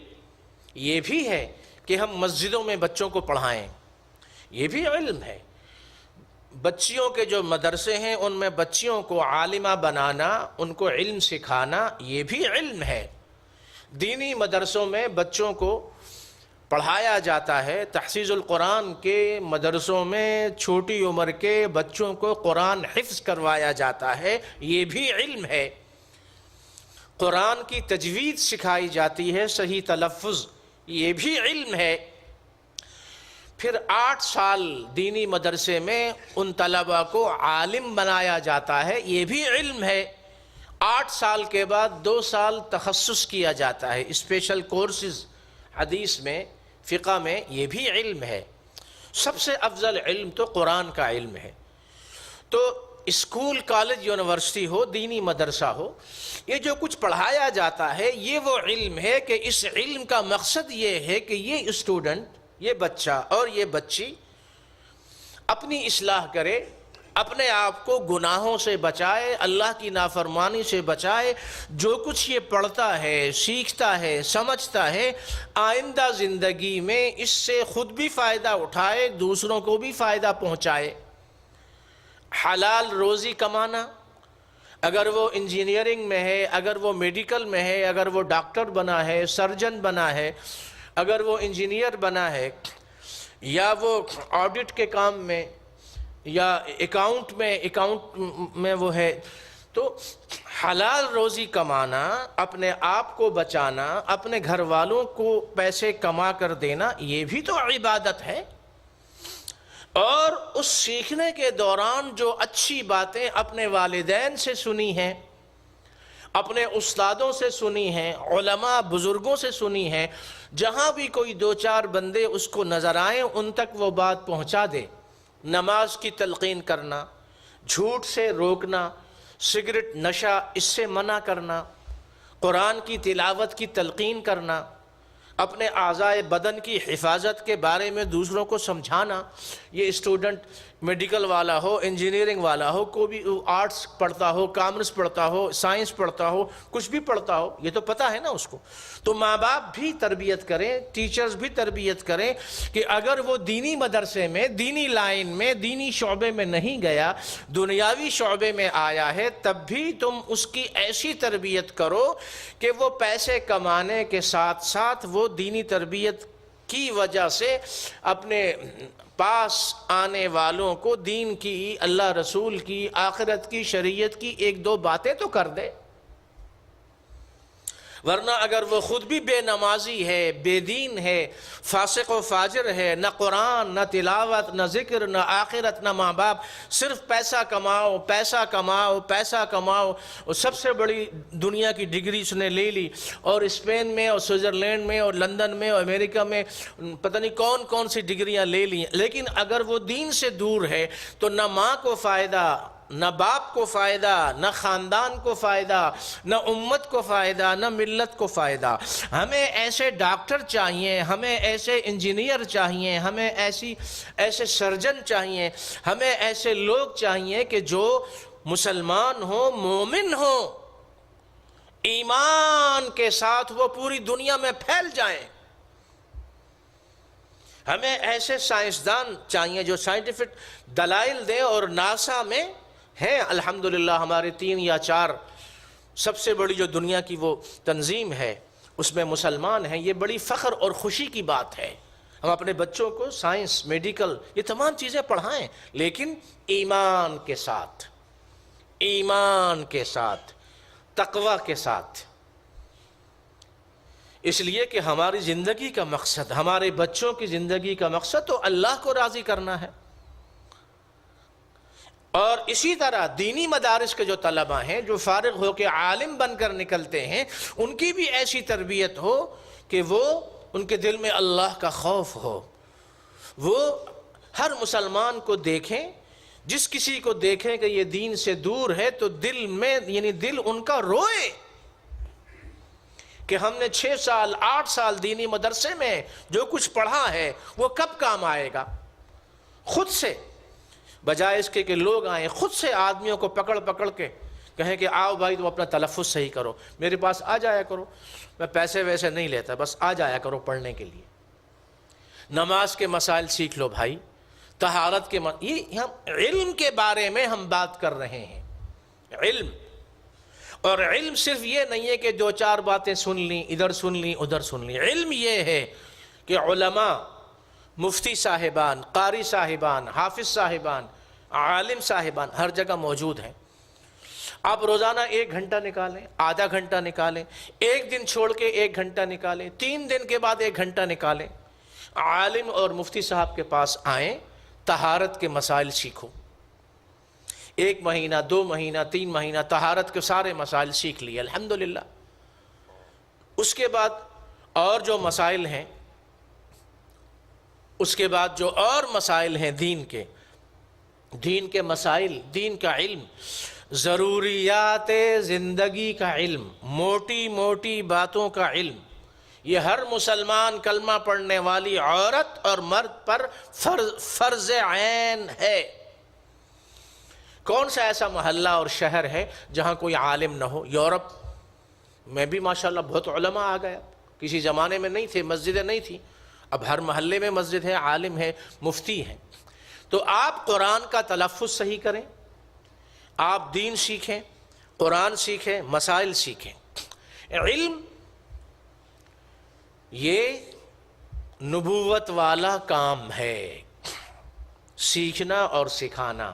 یہ بھی ہے کہ ہم مسجدوں میں بچوں کو پڑھائیں، یہ بھی علم ہے۔ بچیوں کے جو مدرسے ہیں ان میں بچیوں کو عالمہ بنانا، ان کو علم سکھانا، یہ بھی علم ہے۔ دینی مدرسوں میں بچوں کو پڑھایا جاتا ہے، تحفیظ القرآن کے مدرسوں میں چھوٹی عمر کے بچوں کو قرآن حفظ کروایا جاتا ہے، یہ بھی علم ہے۔ قرآن کی تجوید سکھائی جاتی ہے، صحیح تلفظ، یہ بھی علم ہے۔ پھر 8 سال دینی مدرسے میں ان طلباء کو عالم بنایا جاتا ہے، یہ بھی علم ہے۔ 8 سال کے بعد 2 سال تخصص کیا جاتا ہے، اسپیشل کورسز، حدیث میں، فقہ میں، یہ بھی علم ہے۔ سب سے افضل علم تو قرآن کا علم ہے۔ تو اسکول، کالج، یونیورسٹی ہو، دینی مدرسہ ہو، یہ جو کچھ پڑھایا جاتا ہے یہ وہ علم ہے کہ اس علم کا مقصد یہ ہے کہ یہ اسٹوڈنٹ، یہ بچہ اور یہ بچی اپنی اصلاح کرے، اپنے آپ کو گناہوں سے بچائے، اللہ کی نافرمانی سے بچائے۔ جو کچھ یہ پڑھتا ہے، سیکھتا ہے، سمجھتا ہے، آئندہ زندگی میں اس سے خود بھی فائدہ اٹھائے، دوسروں کو بھی فائدہ پہنچائے۔ حلال روزی کمانا، اگر وہ انجینئرنگ میں ہے، اگر وہ میڈیکل میں ہے، اگر وہ ڈاکٹر بنا ہے، سرجن بنا ہے، اگر وہ انجینئر بنا ہے، یا وہ آڈٹ کے کام میں، یا اکاؤنٹ میں وہ ہے، تو حلال روزی کمانا، اپنے آپ کو بچانا، اپنے گھر والوں کو پیسے کما کر دینا، یہ بھی تو عبادت ہے۔ اور اس سیکھنے کے دوران جو اچھی باتیں اپنے والدین سے سنی ہیں، اپنے استادوں سے سنی ہیں، علماء بزرگوں سے سنی ہیں، جہاں بھی کوئی 2-4 بندے اس کو نظر آئیں ان تک وہ بات پہنچا دے۔ نماز کی تلقین کرنا، جھوٹ سے روکنا، سگریٹ، نشہ، اس سے منع کرنا، قرآن کی تلاوت کی تلقین کرنا، اپنے اعضائے بدن کی حفاظت کے بارے میں دوسروں کو سمجھانا۔ یہ اسٹوڈنٹ میڈیکل والا ہو، انجینئرنگ والا ہو، کوئی بھی آرٹس پڑھتا ہو، کامرس پڑھتا ہو، سائنس پڑھتا ہو، کچھ بھی پڑھتا ہو، یہ تو پتہ ہے نا اس کو۔ تو ماں باپ بھی تربیت کریں، ٹیچرز بھی تربیت کریں کہ اگر وہ دینی مدرسے میں، دینی لائن میں، دینی شعبے میں نہیں گیا، دنیاوی شعبے میں آیا ہے، تب بھی تم اس کی ایسی تربیت کرو کہ وہ پیسے کمانے کے ساتھ ساتھ وہ دینی تربیت کی وجہ سے اپنے پاس آنے والوں کو دین کی، اللہ رسول کی، آخرت کی، شریعت کی 1-2 باتیں تو کر دے۔ ورنہ اگر وہ خود بھی بے نمازی ہے، بے دین ہے، فاسق و فاجر ہے، نہ قرآن، نہ تلاوت، نہ ذکر، نہ آخرت، نہ ماں باپ، صرف پیسہ کماؤ، پیسہ کماؤ، پیسہ کماؤ، اور سب سے بڑی دنیا کی ڈگری اس نے لے لی، اور اسپین میں اور سوئٹزرلینڈ میں اور لندن میں اور امریکہ میں پتہ نہیں کون کون سی ڈگریاں لے لی، لیکن اگر وہ دین سے دور ہے تو نہ ماں کو فائدہ، نہ باپ کو فائدہ، نہ خاندان کو فائدہ، نہ امت کو فائدہ، نہ ملت کو فائدہ۔ ہمیں ایسے ڈاکٹر چاہیے، ہمیں ایسے انجینئر چاہیے، ہمیں ایسے سرجن چاہیے، ہمیں ایسے لوگ چاہیے کہ جو مسلمان ہوں، مومن ہوں، ایمان کے ساتھ وہ پوری دنیا میں پھیل جائیں۔ ہمیں ایسے سائنسدان چاہیے جو سائنٹیفک دلائل دیں، اور ناسا میں ہیں الحمدللہ ہمارے 3 یا 4 سب سے بڑی جو دنیا کی وہ تنظیم ہے، اس میں مسلمان ہیں۔ یہ بڑی فخر اور خوشی کی بات ہے۔ ہم اپنے بچوں کو سائنس، میڈیکل، یہ تمام چیزیں پڑھائیں، لیکن ایمان کے ساتھ، ایمان کے ساتھ، تقوی کے ساتھ۔ اس لیے کہ ہماری زندگی کا مقصد، ہمارے بچوں کی زندگی کا مقصد تو اللہ کو راضی کرنا ہے۔ اور اسی طرح دینی مدارس کے جو طلباء ہیں، جو فارغ ہو کے عالم بن کر نکلتے ہیں، ان کی بھی ایسی تربیت ہو کہ وہ ان کے دل میں اللہ کا خوف ہو۔ وہ ہر مسلمان کو دیکھیں، جس کسی کو دیکھیں کہ یہ دین سے دور ہے تو دل میں، یعنی دل ان کا روئے کہ ہم نے 6 سال 8 سال دینی مدرسے میں جو کچھ پڑھا ہے وہ کب کام آئے گا۔ خود سے بجائے اس کے کہ لوگ آئیں خود سے آدمیوں کو پکڑ پکڑ کے کہیں کہ آؤ بھائی تم اپنا تلفظ صحیح کرو، میرے پاس آ جایا کرو، میں پیسے ویسے نہیں لیتا، بس آ جایا کرو پڑھنے کے لیے، نماز کے مسائل سیکھ لو بھائی، طہارت کے یہ ہم علم کے بارے میں ہم بات کر رہے ہیں۔ علم، اور علم صرف یہ نہیں ہے کہ دو چار باتیں سن لیں، ادھر سن لیں ادھر سن لیں، علم یہ ہے کہ علماء، مفتی صاحبان، قاری صاحبان، حافظ صاحبان، عالم صاحبان ہر جگہ موجود ہیں۔ آپ روزانہ 1 گھنٹہ نکالیں، آدھا گھنٹہ نکالیں، ایک دن چھوڑ کے 1 گھنٹہ نکالیں، 3 دن کے بعد 1 گھنٹہ نکالیں، عالم اور مفتی صاحب کے پاس آئیں، طہارت کے مسائل سیکھو۔ 1 مہینہ، 2 مہینہ، 3 مہینہ طہارت کے سارے مسائل سیکھ لیے الحمدللہ۔ اس کے بعد اور جو مسائل ہیں، اس کے بعد جو اور مسائل ہیں دین کے مسائل، دین کا علم، ضروریات زندگی کا علم، موٹی موٹی باتوں کا علم، یہ ہر مسلمان کلمہ پڑھنے والی عورت اور مرد پر فرض عین ہے۔ کون سا ایسا محلہ اور شہر ہے جہاں کوئی عالم نہ ہو؟ یورپ میں بھی ماشاءاللہ بہت علماء آ گیا، کسی زمانے میں نہیں تھے، مسجدیں نہیں تھیں، اب ہر محلے میں مسجد ہے، عالم ہے، مفتی ہے۔ تو آپ قرآن کا تلفظ صحیح کریں، آپ دین سیکھیں، قرآن سیکھیں، مسائل سیکھیں۔ علم یہ نبوت والا کام ہے، سیکھنا اور سکھانا،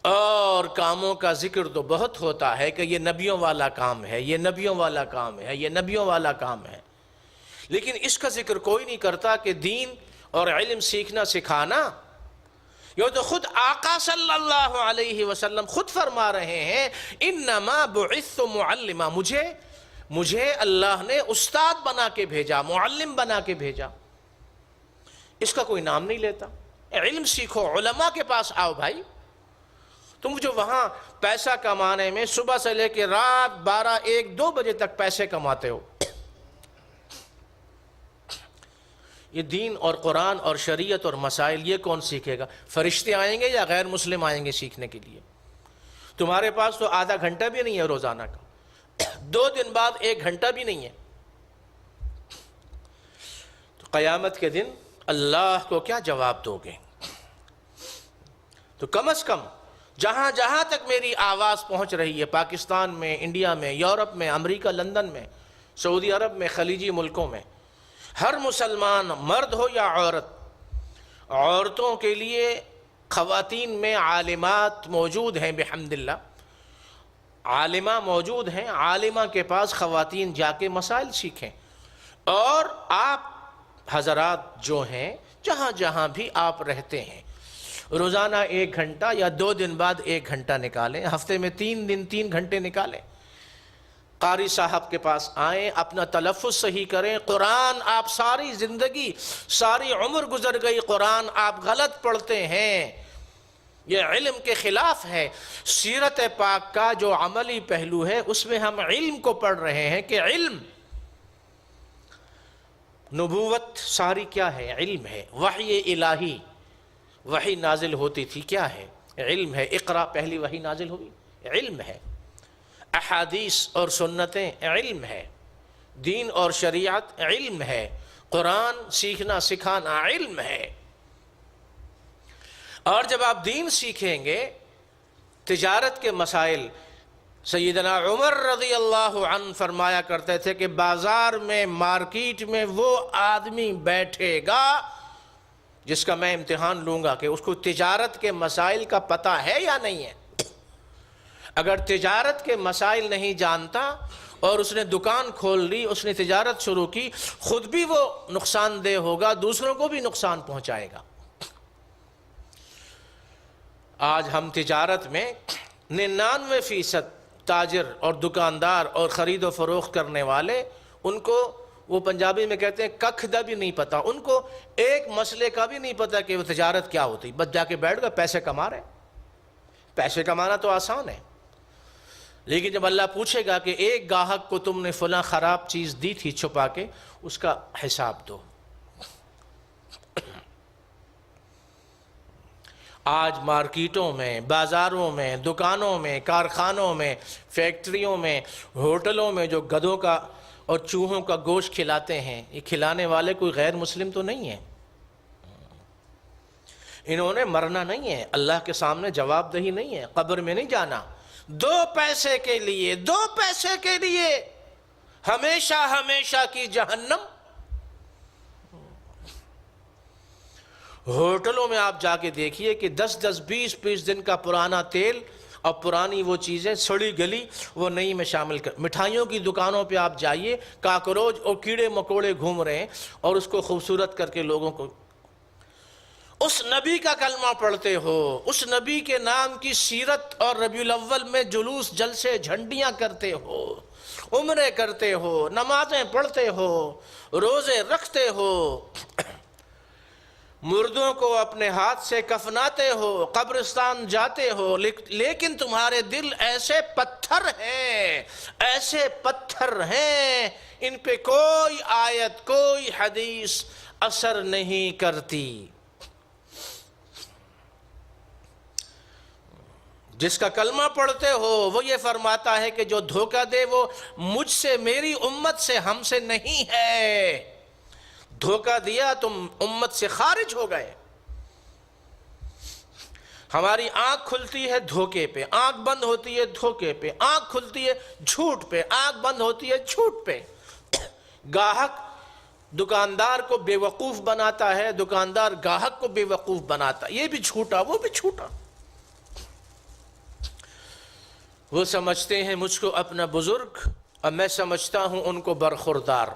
اور کاموں کا ذکر تو بہت ہوتا ہے کہ یہ نبیوں والا کام ہے، یہ نبیوں والا کام ہے، یہ نبیوں والا کام ہے، لیکن اس کا ذکر کوئی نہیں کرتا کہ دین اور علم سیکھنا سکھانا، یہ تو خود آقا صلی اللہ علیہ وسلم خود فرما رہے ہیں، انما بعثت معلما، مجھے اللہ نے استاد بنا کے بھیجا، معلم بنا کے بھیجا۔ اس کا کوئی نام نہیں لیتا۔ علم سیکھو، علماء کے پاس آؤ بھائی۔ تم جو وہاں پیسہ کمانے میں صبح سے لے کے رات 12، 1، 2 بجے تک پیسے کماتے ہو، یہ دین اور قرآن اور شریعت اور مسائل یہ کون سیکھے گا؟ فرشتے آئیں گے یا غیر مسلم آئیں گے سیکھنے کے لیے؟ تمہارے پاس تو آدھا گھنٹہ بھی نہیں ہے روزانہ کا، 2 دن بعد 1 گھنٹہ بھی نہیں ہے، تو قیامت کے دن اللہ کو کیا جواب دو گے؟ تو کم از کم جہاں جہاں تک میری آواز پہنچ رہی ہے، پاکستان میں، انڈیا میں، یورپ میں، امریکہ لندن میں، سعودی عرب میں، خلیجی ملکوں میں، ہر مسلمان مرد ہو یا عورت، عورتوں کے لیے خواتین میں عالمات موجود ہیں بحمداللہ، عالمہ موجود ہیں، عالمہ کے پاس خواتین جا کے مسائل سیکھیں، اور آپ حضرات جو ہیں جہاں جہاں بھی آپ رہتے ہیں، روزانہ 1 گھنٹہ یا 2 دن بعد 1 گھنٹہ نکالیں، ہفتے میں 3 دن 3 گھنٹے نکالیں، قاری صاحب کے پاس آئیں، اپنا تلفظ صحیح کریں۔ قرآن آپ ساری زندگی، ساری عمر گزر گئی، قرآن آپ غلط پڑھتے ہیں، یہ علم کے خلاف ہے۔ سیرت پاک کا جو عملی پہلو ہے اس میں ہم علم کو پڑھ رہے ہیں کہ علم، نبوت ساری کیا ہے؟ علم ہے۔ وحی الہی، وحی نازل ہوتی تھی، کیا ہے؟ علم ہے۔ اقرا پہلی وحی نازل ہوئی، علم ہے۔ احادیث اور سنتیں علم ہے، دین اور شریعت علم ہے، قرآن سیکھنا سکھانا علم ہے۔ اور جب آپ دین سیکھیں گے، تجارت کے مسائل، سیدنا عمر رضی اللہ عنہ فرمایا کرتے تھے کہ بازار میں، مارکیٹ میں وہ آدمی بیٹھے گا جس کا میں امتحان لوں گا کہ اس کو تجارت کے مسائل کا پتہ ہے یا نہیں ہے۔ اگر تجارت کے مسائل نہیں جانتا اور اس نے دکان کھول لی، اس نے تجارت شروع کی، خود بھی وہ نقصان دہ ہوگا، دوسروں کو بھی نقصان پہنچائے گا۔ آج ہم تجارت میں 99% تاجر اور دکاندار اور خرید و فروخت کرنے والے، ان کو وہ پنجابی میں کہتے ہیں ککھ دا بھی نہیں پتا، ان کو ایک مسئلے کا بھی نہیں پتا کہ وہ تجارت کیا ہوتی، بس جا کے بیٹھ گئے، پیسے کما رہے۔ پیسے کمانا تو آسان ہے، لیکن جب اللہ پوچھے گا کہ ایک گاہک کو تم نے فلاں خراب چیز دی تھی چھپا کے، اس کا حساب دو۔ آج مارکیٹوں میں، بازاروں میں، دکانوں میں، کارخانوں میں، فیکٹریوں میں، ہوٹلوں میں جو گدھوں کا اور چوہوں کا گوشت کھلاتے ہیں، یہ کھلانے والے کوئی غیر مسلم تو نہیں ہیں؟ انہوں نے مرنا نہیں ہے، اللہ کے سامنے جواب دہی نہیں ہے، قبر میں نہیں جانا۔ 2 پیسے کے لیے، 2 پیسے کے لیے ہمیشہ ہمیشہ کی جہنم۔ ہوٹلوں میں آپ جا کے دیکھیے کہ 10-10 20-20 دن کا پرانا تیل اور پرانی وہ چیزیں سڑی گلی وہ نئی میں شامل کر۔ مٹھائیوں کی دکانوں پہ آپ جائیے، کاکروچ اور کیڑے مکوڑے گھوم رہے ہیں اور اس کو خوبصورت کر کے لوگوں کو۔ اس نبی کا کلمہ پڑھتے ہو، اس نبی کے نام کی سیرت اور ربیع الاول میں جلوس جلسے جھنڈیاں کرتے ہو، عمرے کرتے ہو، نمازیں پڑھتے ہو، روزے رکھتے ہو، مردوں کو اپنے ہاتھ سے کفناتے ہو، قبرستان جاتے ہو، لیکن تمہارے دل ایسے پتھر ہیں، ایسے پتھر ہیں، ان پہ کوئی آیت، کوئی حدیث اثر نہیں کرتی۔ جس کا کلمہ پڑھتے ہو وہ یہ فرماتا ہے کہ جو دھوکہ دے وہ مجھ سے، میری امت سے، ہم سے نہیں ہے۔ دھوکہ دیا تم امت سے خارج ہو گئے۔ ہماری آنکھ کھلتی ہے دھوکے پہ، آنکھ بند ہوتی ہے دھوکے پہ، آنکھ کھلتی ہے جھوٹ پہ، آنکھ بند ہوتی ہے جھوٹ پہ۔ گاہک دکاندار کو بے وقوف بناتا ہے، دکاندار گاہک کو بے وقوف بناتا ہے، یہ بھی جھوٹا وہ بھی جھوٹا۔ وہ سمجھتے ہیں مجھ کو اپنا بزرگ اور میں سمجھتا ہوں ان کو برخوردار۔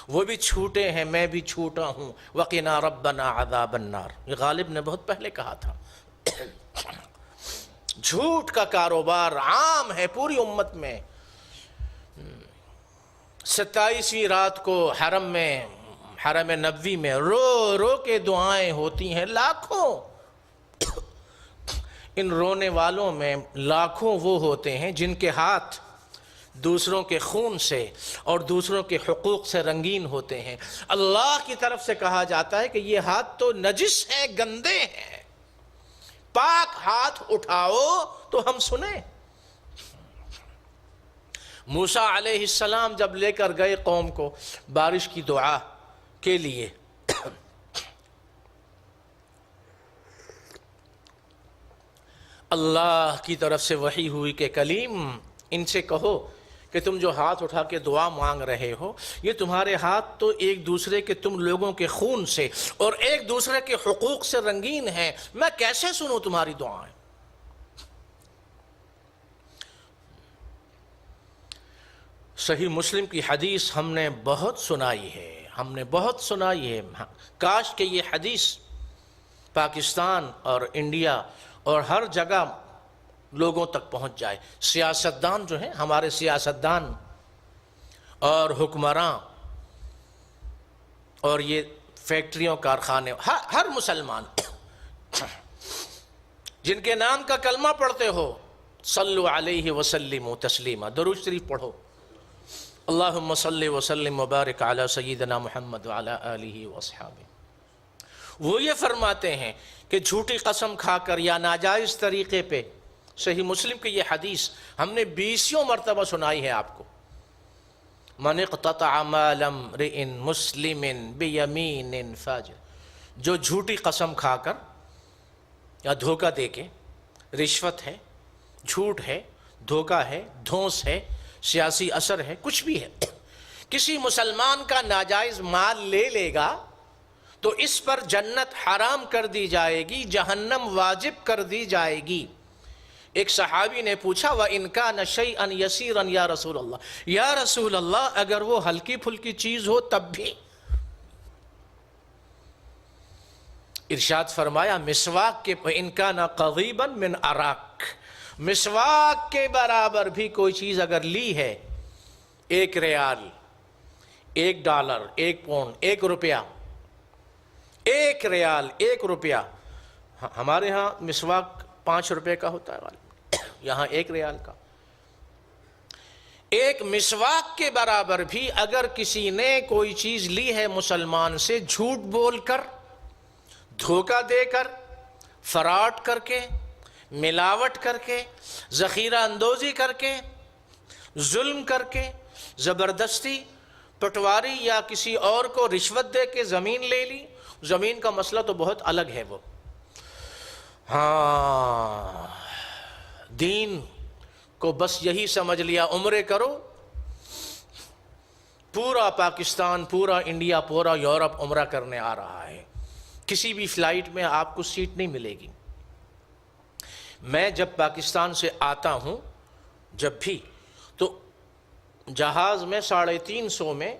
وہ بھی چھوٹے ہیں، میں بھی چھوٹا ہوں۔ وَقِنَا رَبَّنَا عَذَابَ النَّارِ، یہ غالب نے بہت پہلے کہا تھا۔ جھوٹ کا کاروبار عام ہے پوری امت میں۔ 27ویں رات کو حرم نبوی میں رو رو کے دعائیں ہوتی ہیں، لاکھوں۔ ان رونے والوں میں لاکھوں وہ ہوتے ہیں جن کے ہاتھ دوسروں کے خون سے اور دوسروں کے حقوق سے رنگین ہوتے ہیں۔ اللہ کی طرف سے کہا جاتا ہے کہ یہ ہاتھ تو نجس ہیں، گندے ہیں، پاک ہاتھ اٹھاؤ تو ہم سنیں۔ موسیٰ علیہ السلام جب لے کر گئے قوم کو بارش کی دعا کے لیے، اللہ کی طرف سے وحی ہوئی کہ کلیم ان سے کہو کہ تم جو ہاتھ اٹھا کے دعا مانگ رہے ہو، یہ تمہارے ہاتھ تو ایک دوسرے کے، تم لوگوں کے خون سے اور ایک دوسرے کے حقوق سے رنگین ہیں، میں کیسے سنوں تمہاری دعائیں؟ صحیح مسلم کی حدیث ہم نے بہت سنائی ہے، کاش کہ یہ حدیث پاکستان اور انڈیا اور ہر جگہ لوگوں تک پہنچ جائے۔ سیاستدان جو ہیں، ہمارے سیاستدان اور حکمراں اور یہ فیکٹریوں کارخانے، ہر مسلمان جن کے نام کا کلمہ پڑھتے ہو، صلو علیہ وسلم تسلیما، درود شریف پڑھو، اللہم صلی وسلم وبارک علی سیدنا محمد وعلی آلہ واصحابہ۔ وہ یہ فرماتے ہیں کہ جھوٹی قسم کھا کر یا ناجائز طریقے پہ، صحیح مسلم کی یہ حدیث ہم نے 20 مرتبہ سنائی ہے آپ کو، من اقتطع مال امرئ مسلم بیمین فاجر، جو جھوٹی قسم کھا کر یا دھوکہ دے کے، رشوت ہے، جھوٹ ہے، دھوکہ ہے، دھونس ہے، سیاسی اثر ہے، کچھ بھی ہے، کسی مسلمان کا ناجائز مال لے لے گا تو اس پر جنت حرام کر دی جائے گی، جہنم واجب کر دی جائے گی۔ ایک صحابی نے پوچھا وَإِن كَانَ شَيْئًا يَسِيرًا یا رسول اللہ، یا رسول اللہ اگر وہ ہلکی پھلکی چیز ہو تب بھی؟ ارشاد فرمایا مسواک کے وَإِن كَانَ قَضِيبًا مِنْ عَرَاق، مسواک کے برابر بھی کوئی چیز اگر لی ہے، 1 ریال، 1 ڈالر، 1 پاؤنڈ، 1 روپیہ، 1 ریال، 1 روپیہ، ہمارے ہاں مسواک 5 روپے کا ہوتا ہے غالب، یہاں 1 ریال کا، 1 مسواک کے برابر بھی اگر کسی نے کوئی چیز لی ہے مسلمان سے، جھوٹ بول کر، دھوکہ دے کر، فراڈ کر کے، ملاوٹ کر کے، ذخیرہ اندوزی کر کے، ظلم کر کے، زبردستی، پٹواری یا کسی اور کو رشوت دے کے زمین لے لی. زمین کا مسئلہ تو بہت الگ ہے وہ. ہاں، دین کو بس یہی سمجھ لیا عمرے کرو، پورا پاکستان، پورا انڈیا، پورا یورپ عمرہ کرنے آ رہا ہے. کسی بھی فلائٹ میں آپ کو سیٹ نہیں ملے گی. میں جب پاکستان سے آتا ہوں جب بھی، تو جہاز میں 350 میں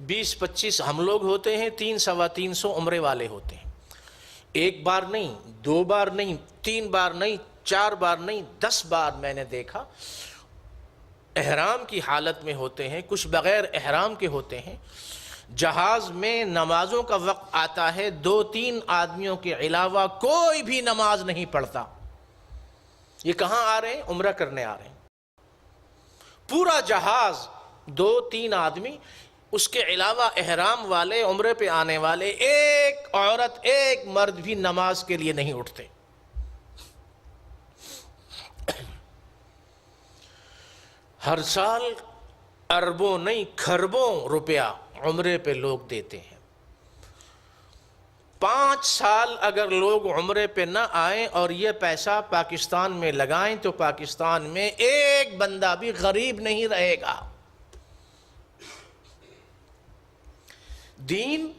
20-25 ہم لوگ ہوتے ہیں، 300-325 عمرے والے ہوتے ہیں. ایک بار نہیں، 2 بار نہیں، 3 بار نہیں، 4 بار نہیں، 10 بار میں نے دیکھا احرام کی حالت میں ہوتے ہیں، کچھ بغیر احرام کے ہوتے ہیں. جہاز میں نمازوں کا وقت آتا ہے، 2-3 آدمیوں کے علاوہ کوئی بھی نماز نہیں پڑھتا. یہ کہاں آ رہے ہیں؟ عمرہ کرنے آ رہے ہیں. پورا جہاز 2-3 آدمی، اس کے علاوہ احرام والے، عمرے پہ آنے والے، ایک عورت ایک مرد بھی نماز کے لیے نہیں اٹھتے. ہر سال اربوں نہیں کھربوں روپیہ عمرے پہ لوگ دیتے ہیں. 5 سال اگر لوگ عمرے پہ نہ آئیں اور یہ پیسہ پاکستان میں لگائیں تو پاکستان میں ایک بندہ بھی غریب نہیں رہے گا. دین،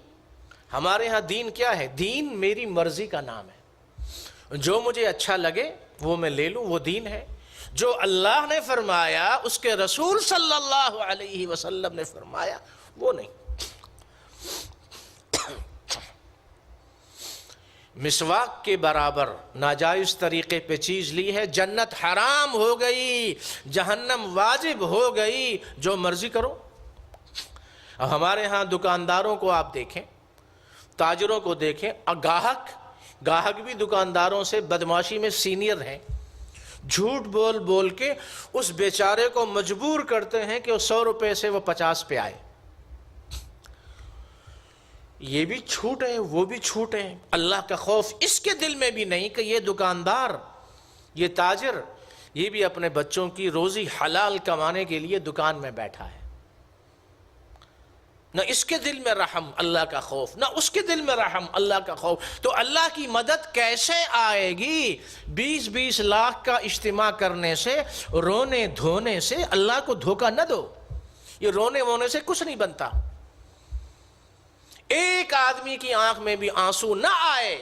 ہمارے ہاں دین کیا ہے؟ دین میری مرضی کا نام ہے. جو مجھے اچھا لگے وہ میں لے لوں، وہ دین ہے. جو اللہ نے فرمایا، اس کے رسول صلی اللہ علیہ وسلم نے فرمایا، وہ نہیں. مسواک کے برابر ناجائز طریقے پہ چیز لی ہے، جنت حرام ہو گئی، جہنم واجب ہو گئی. جو مرضی کرو. اب ہمارے ہاں دکانداروں کو آپ دیکھیں، تاجروں کو دیکھیں، گاہک بھی دکانداروں سے بدمعاشی میں سینئر ہیں. جھوٹ بول بول کے اس بیچارے کو مجبور کرتے ہیں کہ 100 روپے سے وہ 50 پہ آئے. یہ بھی چھوٹ ہے، وہ بھی چھوٹ ہے. اللہ کا خوف اس کے دل میں بھی نہیں کہ یہ دکاندار، یہ تاجر، یہ بھی اپنے بچوں کی روزی حلال کمانے کے لیے دکان میں بیٹھا ہے. نہ اس کے دل میں رحم، اللہ کا خوف، نہ اس کے دل میں رحم، اللہ کا خوف. تو اللہ کی مدد کیسے آئے گی؟ 20-20 لاکھ کا اجتماع کرنے سے، رونے دھونے سے. اللہ کو دھوکہ نہ دو. یہ رونے وونے سے کچھ نہیں بنتا. ایک آدمی کی آنکھ میں بھی آنسو نہ آئے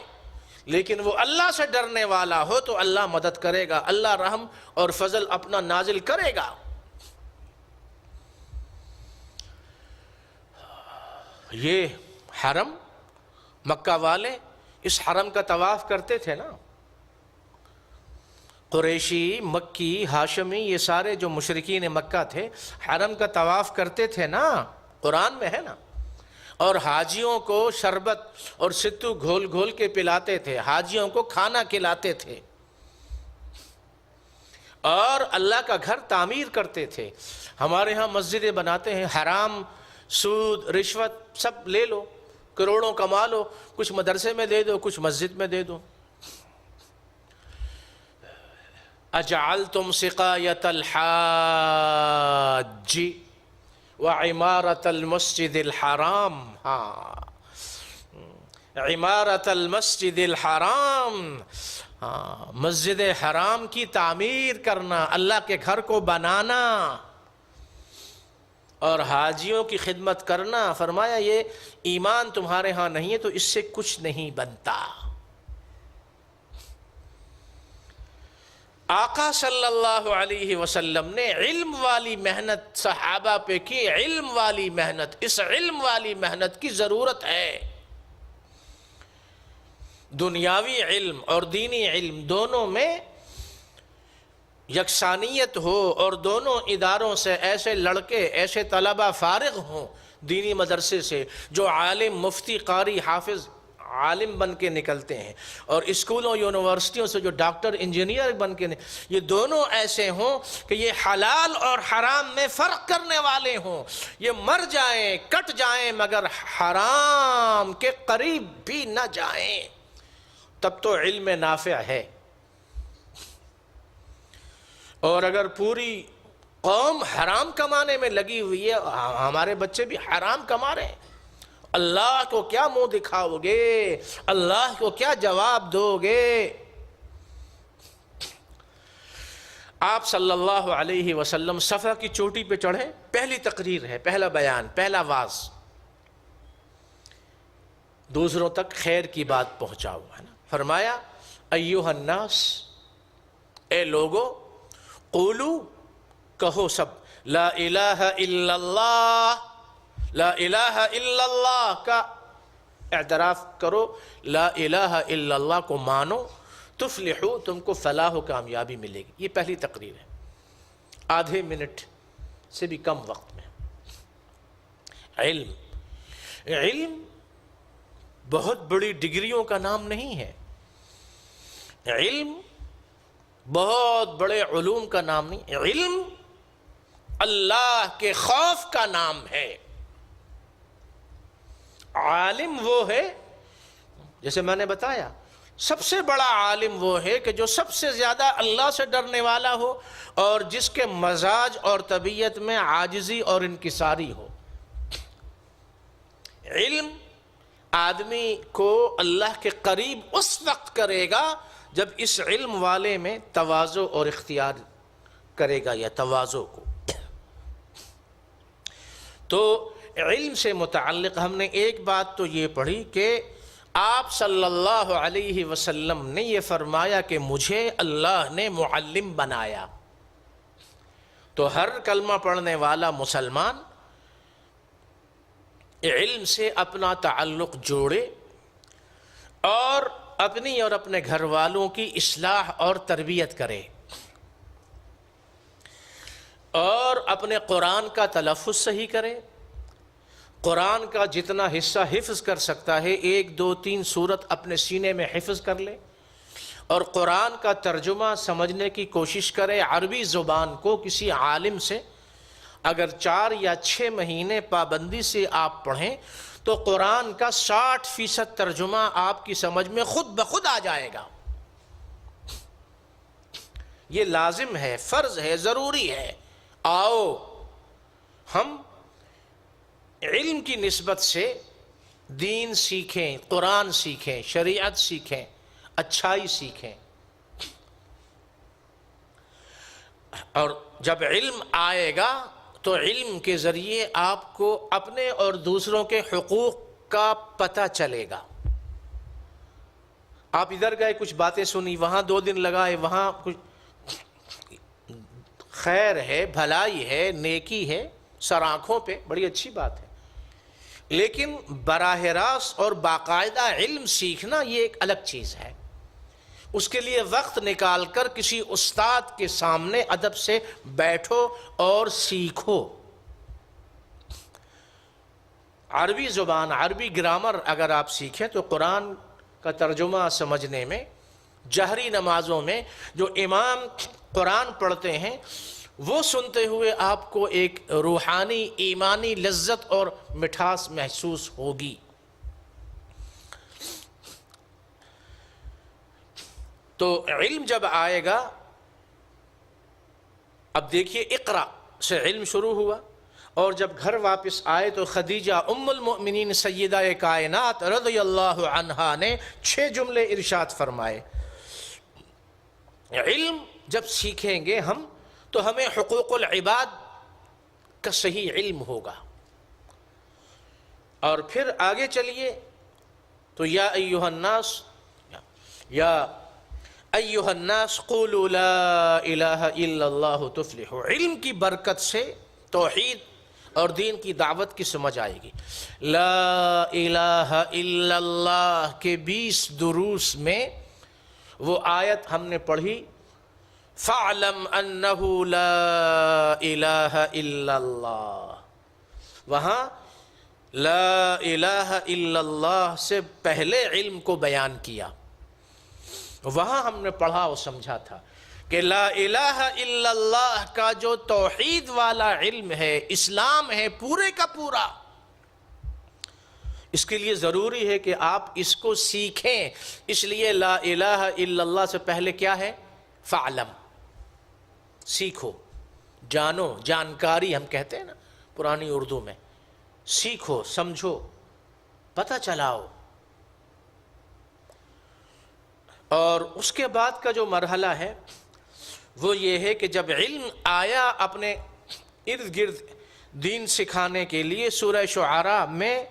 لیکن وہ اللہ سے ڈرنے والا ہو تو اللہ مدد کرے گا، اللہ رحم اور فضل اپنا نازل کرے گا. یہ حرم، مکہ والے اس حرم کا طواف کرتے تھے نا. قریشی، مکی، ہاشمی، یہ سارے جو مشرکین مکہ تھے حرم کا طواف کرتے تھے نا، قرآن میں ہے نا. اور حاجیوں کو شربت اور ستو گھول گھول کے پلاتے تھے، حاجیوں کو کھانا کھلاتے تھے، اور اللہ کا گھر تعمیر کرتے تھے. ہمارے ہاں مسجدیں بناتے ہیں، حرام، سود، رشوت سب لے لو، کروڑوں کما لو، کچھ مدرسے میں دے دو، کچھ مسجد میں دے دو. اجعلتم سقایۃ الحاج وعمارۃ المسجد الحرام. ہاں، عمارۃ المسجد الحرام، مسجد حرام کی تعمیر کرنا، اللہ کے گھر کو بنانا اور حاجیوں کی خدمت کرنا. فرمایا یہ ایمان تمہارے ہاں نہیں ہے تو اس سے کچھ نہیں بنتا. آقا صلی اللہ علیہ وسلم نے علم والی محنت صحابہ پہ کی، علم والی محنت. اس علم والی محنت کی ضرورت ہے. دنیاوی علم اور دینی علم دونوں میں یکسانیت ہو اور دونوں اداروں سے ایسے لڑکے، ایسے طلبہ فارغ ہوں دینی مدرسے سے جو عالم، مفتی، قاری، حافظ، عالم بن کے نکلتے ہیں، اور اسکولوں یونیورسٹیوں سے جو ڈاکٹر، انجینئر بن کے یہ دونوں ایسے ہوں کہ یہ حلال اور حرام میں فرق کرنے والے ہوں. یہ مر جائیں، کٹ جائیں، مگر حرام کے قریب بھی نہ جائیں. تب تو علم نافع ہے. اور اگر پوری قوم حرام کمانے میں لگی ہوئی ہے، ہمارے بچے بھی حرام کما رہے ہیں، اللہ کو کیا منہ دکھاؤ گے؟ اللہ کو کیا جواب دو گے؟ آپ صلی اللہ علیہ وسلم صفا کی چوٹی پہ چڑھے، پہلی تقریر ہے، پہلا بیان، پہلا واعظ، دوسروں تک خیر کی بات پہنچاؤ، ہے نا. فرمایا ایھا الناس، اے لوگو، قولو، کہو سب، لا الہ الا اللہ، لا الہ الا اللہ کا اعتراف کرو، لا الہ الا اللہ کو مانو، تفلحو، تم کو فلاح و کامیابی ملے گی. یہ پہلی تقریر ہے، آدھے منٹ سے بھی کم وقت میں. علم بہت بڑی ڈگریوں کا نام نہیں ہے، علم بہت بڑے علوم کا نام نہیں، علم اللہ کے خوف کا نام ہے. عالم وہ ہے، جیسے میں نے بتایا، سب سے بڑا عالم وہ ہے کہ جو سب سے زیادہ اللہ سے ڈرنے والا ہو اور جس کے مزاج اور طبیعت میں عاجزی اور انکساری ہو. علم آدمی کو اللہ کے قریب اس وقت کرے گا جب اس علم والے میں تواضع اور اختیار کرے گا، یا تواضع کو. تو علم سے متعلق ہم نے ایک بات تو یہ پڑھی کہ آپ صلی اللہ علیہ وسلم نے یہ فرمایا کہ مجھے اللہ نے معلم بنایا. تو ہر کلمہ پڑھنے والا مسلمان علم سے اپنا تعلق جوڑے اور اپنی اور اپنے گھر والوں کی اصلاح اور تربیت کرے، اور اپنے قرآن کا تلفظ صحیح کرے. قرآن کا جتنا حصہ حفظ کر سکتا ہے، 1 2 3 سورت اپنے سینے میں حفظ کر لے، اور قرآن کا ترجمہ سمجھنے کی کوشش کرے. عربی زبان کو کسی عالم سے اگر 4 یا 6 مہینے پابندی سے آپ پڑھیں تو قرآن کا 60% ترجمہ آپ کی سمجھ میں خود بخود آ جائے گا. یہ لازم ہے، فرض ہے، ضروری ہے. آؤ ہم علم کی نسبت سے دین سیکھیں، قرآن سیکھیں، شریعت سیکھیں، اچھائی سیکھیں. اور جب علم آئے گا تو علم کے ذریعے آپ کو اپنے اور دوسروں کے حقوق کا پتہ چلے گا. آپ ادھر گئے، کچھ باتیں سنی، وہاں 2 دن لگائے، وہاں کچھ خیر ہے، بھلائی ہے، نیکی ہے سر آنکھوں پہ، بڑی اچھی بات ہے. لیکن براہ راست اور باقاعدہ علم سیکھنا یہ ایک الگ چیز ہے. اس کے لیے وقت نکال کر کسی استاد کے سامنے ادب سے بیٹھو اور سیکھو. عربی زبان، عربی گرامر اگر آپ سیکھیں تو قرآن کا ترجمہ سمجھنے میں، جہری نمازوں میں جو امام قرآن پڑھتے ہیں وہ سنتے ہوئے آپ کو ایک روحانی ایمانی لذت اور مٹھاس محسوس ہوگی. تو علم جب آئے گا، اب دیکھیے اقرا سے علم شروع ہوا، اور جب گھر واپس آئے تو خدیجہ ام المؤمنین سیدہ کائنات رضی اللہ عنہا نے 6 جملے ارشاد فرمائے. علم جب سیکھیں گے ہم تو ہمیں حقوق العباد کا صحیح علم ہوگا. اور پھر آگے چلیے تو یا ایھا الناس قولوا لا الہ الا اللہ تفلحوا. علم کی برکت سے توحید اور دین کی دعوت کی سمجھ آئے گی. لا الہ الا اللہ کے 20 دروس میں وہ آیت ہم نے پڑھی، فَاعْلَمْ أَنَّهُ لَا إِلَهَ إِلَّا اللَّهِ. وہاں لا الہ الا اللہ سے پہلے علم کو بیان کیا. وہاں ہم نے پڑھا اور سمجھا تھا کہ لا الہ الا اللہ کا جو توحید والا علم ہے، اسلام ہے پورے کا پورا، اس کے لیے ضروری ہے کہ آپ اس کو سیکھیں. اس لیے لا الہ الا اللہ سے پہلے کیا ہے؟ فعلم، سیکھو، جانو، جانکاری ہم کہتے ہیں نا پرانی اردو میں. سیکھو، سمجھو، پتہ چلاؤ. اور اس کے بعد کا جو مرحلہ ہے وہ یہ ہے کہ جب علم آیا اپنے ارد گرد دین سکھانے کے لیے، سورہ شعراء میں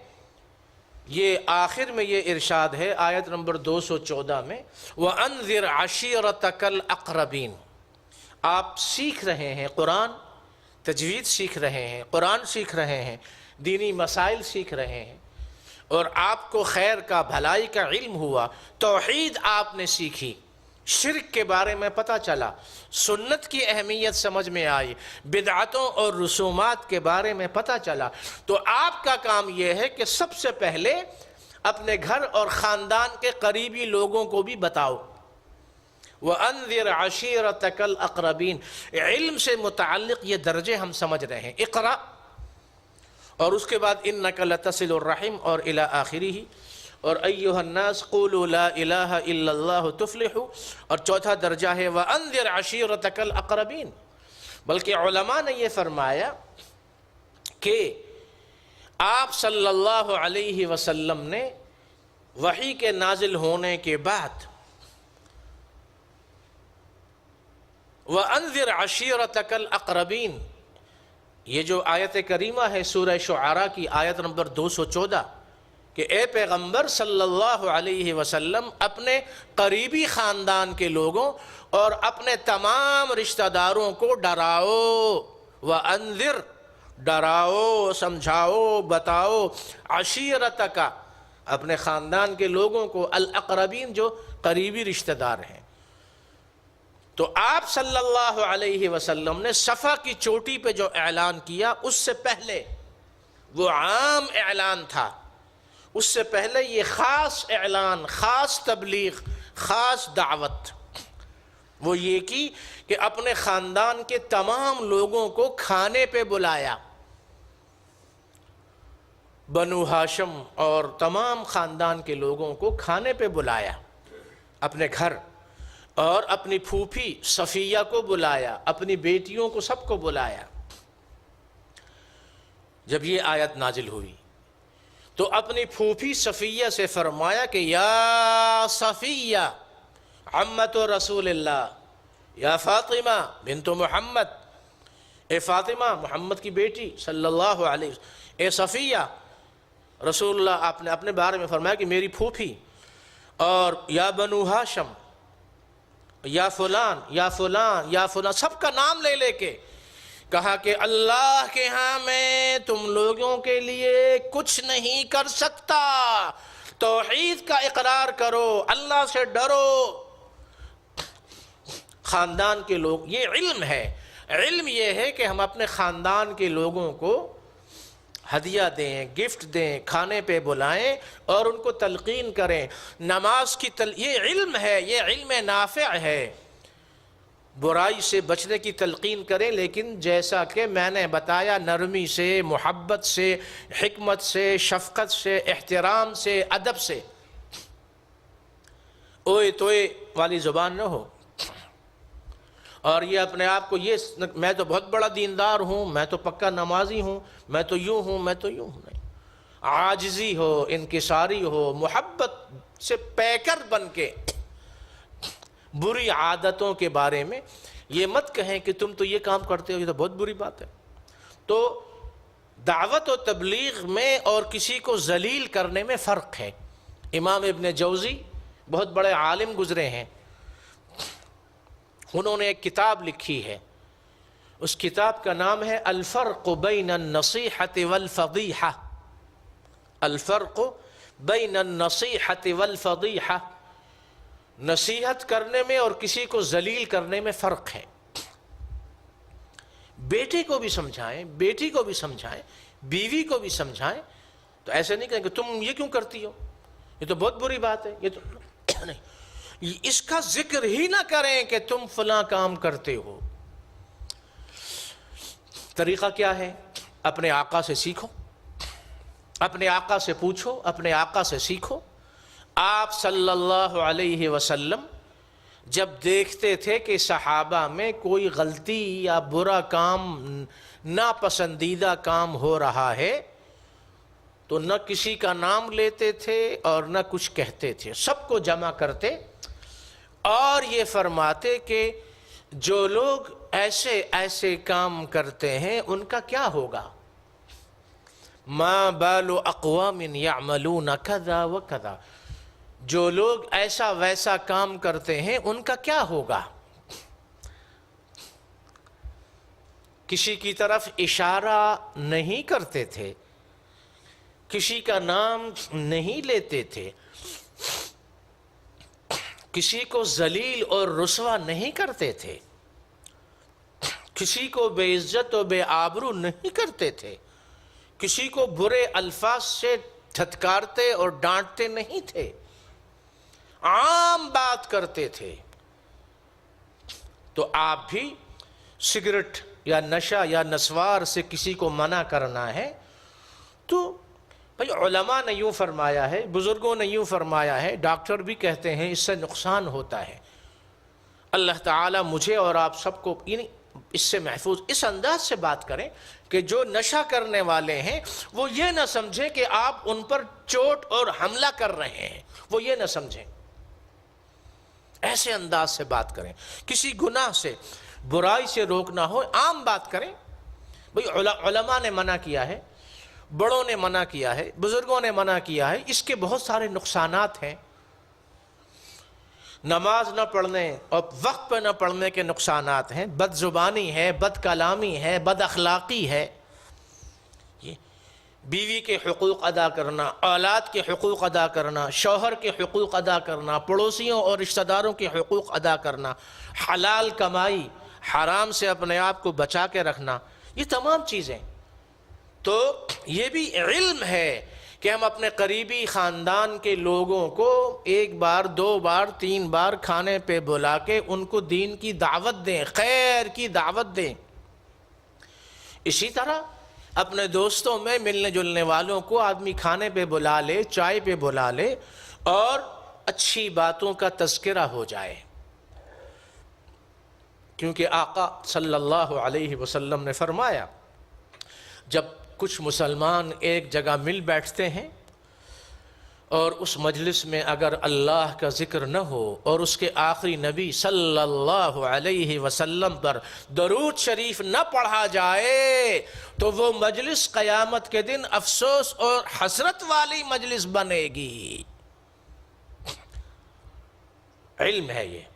یہ آخر میں یہ ارشاد ہے آیت نمبر 214 میں، وَأَنذِرْ عَشِيرَتَكَ الْأَقْرَبِينَ. آپ سیکھ رہے ہیں قرآن، تجوید سیکھ رہے ہیں، قرآن سیکھ رہے ہیں، دینی مسائل سیکھ رہے ہیں، اور آپ کو خیر کا، بھلائی کا علم ہوا، توحید آپ نے سیکھی، شرک کے بارے میں پتہ چلا، سنت کی اہمیت سمجھ میں آئی، بدعتوں اور رسومات کے بارے میں پتہ چلا، تو آپ کا کام یہ ہے کہ سب سے پہلے اپنے گھر اور خاندان کے قریبی لوگوں کو بھی بتاؤ. وَأَنذِرْ عَشِيرَتَكَ الْأَقْرَبِينَ. علم سے متعلق یہ درجے ہم سمجھ رہے ہیں، اقرأ، اور اس کے بعد اِنَّكَ لَتَصِلُ الرَّحِمَ اور الی آخرہ، اور ایھا الناس قولوا لا الہ الا اللہ تفلحوا، اور چوتھا درجہ ہے وَأَنذِرْ عَشِيرَتَكَ الْأَقْرَبِينَ. بلکہ علماء نے یہ فرمایا کہ آپ صلی اللہ علیہ وسلم نے وحی کے نازل ہونے کے بعد وَأَنذِرْ عَشِيرَتَكَ الْأَقْرَبِينَ، یہ جو آیت کریمہ ہے سورہ شعراء کی آیت نمبر 214، کہ اے پیغمبر صلی اللہ علیہ وسلم اپنے قریبی خاندان کے لوگوں اور اپنے تمام رشتہ داروں کو ڈراؤ. وَأَنذِرْ، ڈراؤ، سمجھاؤ، بتاؤ، عشیرتک، اپنے خاندان کے لوگوں کو، الاقربین جو قریبی رشتہ دار ہیں. تو آپ صلی اللہ علیہ وسلم نے صفا کی چوٹی پہ جو اعلان کیا، اس سے پہلے وہ عام اعلان تھا، اس سے پہلے یہ خاص اعلان، خاص تبلیغ، خاص دعوت وہ یہ کی کہ اپنے خاندان کے تمام لوگوں کو کھانے پہ بلایا. بنو ہاشم اور تمام خاندان کے لوگوں کو کھانے پہ بلایا اپنے گھر، اور اپنی پھوپھی صفیہ کو بلایا، اپنی بیٹیوں کو، سب کو بلایا. جب یہ آیت نازل ہوئی تو اپنی پھوپھی صفیہ سے فرمایا کہ یا صفیہ عمت رسول اللہ، یا فاطمہ بنت محمد، اے فاطمہ محمد کی بیٹی صلی اللہ علیہ وسلم، اے صفیہ، رسول اللہ آپ نے اپنے بارے میں فرمایا کہ میری پھوپھی، اور یا بنو ہاشم، یا فلان یا فلان یا فلان، سب کا نام لے لے کے کہا کہ اللہ کے ہاں میں تم لوگوں کے لیے کچھ نہیں کر سکتا، توحید کا اقرار کرو، اللہ سے ڈرو. خاندان کے لوگ، یہ علم ہے. علم یہ ہے کہ ہم اپنے خاندان کے لوگوں کو ہدیہ دیں، گفٹ دیں، کھانے پہ بلائیں اور ان کو تلقین کریں. نماز کی یہ علم ہے، یہ علم نافع ہے. برائی سے بچنے کی تلقین کریں، لیکن جیسا کہ میں نے بتایا، نرمی سے، محبت سے، حکمت سے، شفقت سے، احترام سے، ادب سے. اوئے توئے والی زبان نہ ہو، اور یہ اپنے آپ کو یہ میں تو بہت بڑا دیندار ہوں، میں تو پکا نمازی ہوں، میں تو یوں ہوں، میں تو یوں ہوں. نہیں، عاجزی ہو، انکساری ہو، محبت سے پیکر بن کے بری عادتوں کے بارے میں یہ مت کہیں کہ تم تو یہ کام کرتے ہو، یہ تو بہت بری بات ہے. تو دعوت و تبلیغ میں اور کسی کو ذلیل کرنے میں فرق ہے. امام ابن جوزی بہت بڑے عالم گزرے ہیں، انہوں نے ایک کتاب لکھی ہے، اس کتاب کا نام ہے الفرق بین النصیحۃ والفضیحہ. الفرق بین النصیحۃ والفضیحہ، نصیحت کرنے میں اور کسی کو ذلیل کرنے میں فرق ہے. بیٹے کو بھی سمجھائیں، بیٹی کو بھی سمجھائیں، بیوی کو بھی سمجھائیں، تو ایسے نہیں کہیں کہ تم یہ کیوں کرتی ہو، یہ تو بہت بری بات ہے، یہ تو نہیں، اس کا ذکر ہی نہ کریں کہ تم فلاں کام کرتے ہو. طریقہ کیا ہے؟ اپنے آقا سے سیکھو، اپنے آقا سے پوچھو، اپنے آقا سے سیکھو۔ آپ صلی اللہ علیہ وسلم جب دیکھتے تھے کہ صحابہ میں کوئی غلطی یا برا کام، ناپسندیدہ کام ہو رہا ہے، تو نہ کسی کا نام لیتے تھے اور نہ کچھ کہتے تھے، سب کو جمع کرتے اور یہ فرماتے کہ جو لوگ ایسے ایسے کام کرتے ہیں ان کا کیا ہوگا؟ ما بال اقوام یعملون کذا و کذا، جو لوگ ایسا ویسا کام کرتے ہیں ان کا کیا ہوگا؟ کسی کی طرف اشارہ نہیں کرتے تھے، کسی کا نام نہیں لیتے تھے، کسی کو ذلیل اور رسوا نہیں کرتے تھے، کسی کو بے عزت و بے آبرو نہیں کرتے تھے، کسی کو برے الفاظ سے دھتکارتے اور ڈانٹتے نہیں تھے، عام بات کرتے تھے۔ تو آپ بھی سگریٹ یا نشہ یا نسوار سے کسی کو منع کرنا ہے تو بھئی علماء نے یوں فرمایا ہے، بزرگوں نے یوں فرمایا ہے، ڈاکٹر بھی کہتے ہیں اس سے نقصان ہوتا ہے۔ اللہ تعالیٰ مجھے اور آپ سب کو یعنی اس سے محفوظ اس انداز سے بات کریں کہ جو نشہ کرنے والے ہیں وہ یہ نہ سمجھیں کہ آپ ان پر چوٹ اور حملہ کر رہے ہیں، وہ یہ نہ سمجھیں، ایسے انداز سے بات کریں، کسی گناہ سے برائی سے روکنا ہو عام بات کریں۔ بھئی علماء نے منع کیا ہے، بڑوں نے منع کیا ہے، بزرگوں نے منع کیا ہے، اس کے بہت سارے نقصانات ہیں۔ نماز نہ پڑھنے اور وقت پہ نہ پڑھنے کے نقصانات ہیں، بد زبانی ہے، بد کلامی ہے، بد اخلاقی ہے، یہ بیوی کے حقوق ادا کرنا، اولاد کے حقوق ادا کرنا، شوہر کے حقوق ادا کرنا، پڑوسیوں اور رشتہ داروں کے حقوق ادا کرنا، حلال کمائی، حرام سے اپنے آپ کو بچا کے رکھنا، یہ تمام چیزیں۔ تو یہ بھی علم ہے کہ ہم اپنے قریبی خاندان کے لوگوں کو ایک بار، دو بار، تین بار کھانے پہ بلا کے ان کو دین کی دعوت دیں، خیر کی دعوت دیں۔ اسی طرح اپنے دوستوں میں ملنے جلنے والوں کو آدمی کھانے پہ بلا لے، چائے پہ بلا لے اور اچھی باتوں کا تذکرہ ہو جائے، کیونکہ آقا صلی اللہ علیہ وسلم نے فرمایا جب کچھ مسلمان ایک جگہ مل بیٹھتے ہیں اور اس مجلس میں اگر اللہ کا ذکر نہ ہو اور اس کے آخری نبی صلی اللہ علیہ وسلم پر درود شریف نہ پڑھا جائے تو وہ مجلس قیامت کے دن افسوس اور حسرت والی مجلس بنے گی۔ علم ہے یہ،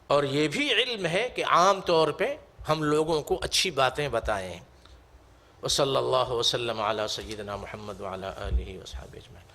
اور یہ بھی علم ہے کہ عام طور پہ ہم لوگوں کو اچھی باتیں بتائیں۔ وصلی اللہ وسلم علی سیدنا محمد وعلی آلہ وصحبہ اجمعین۔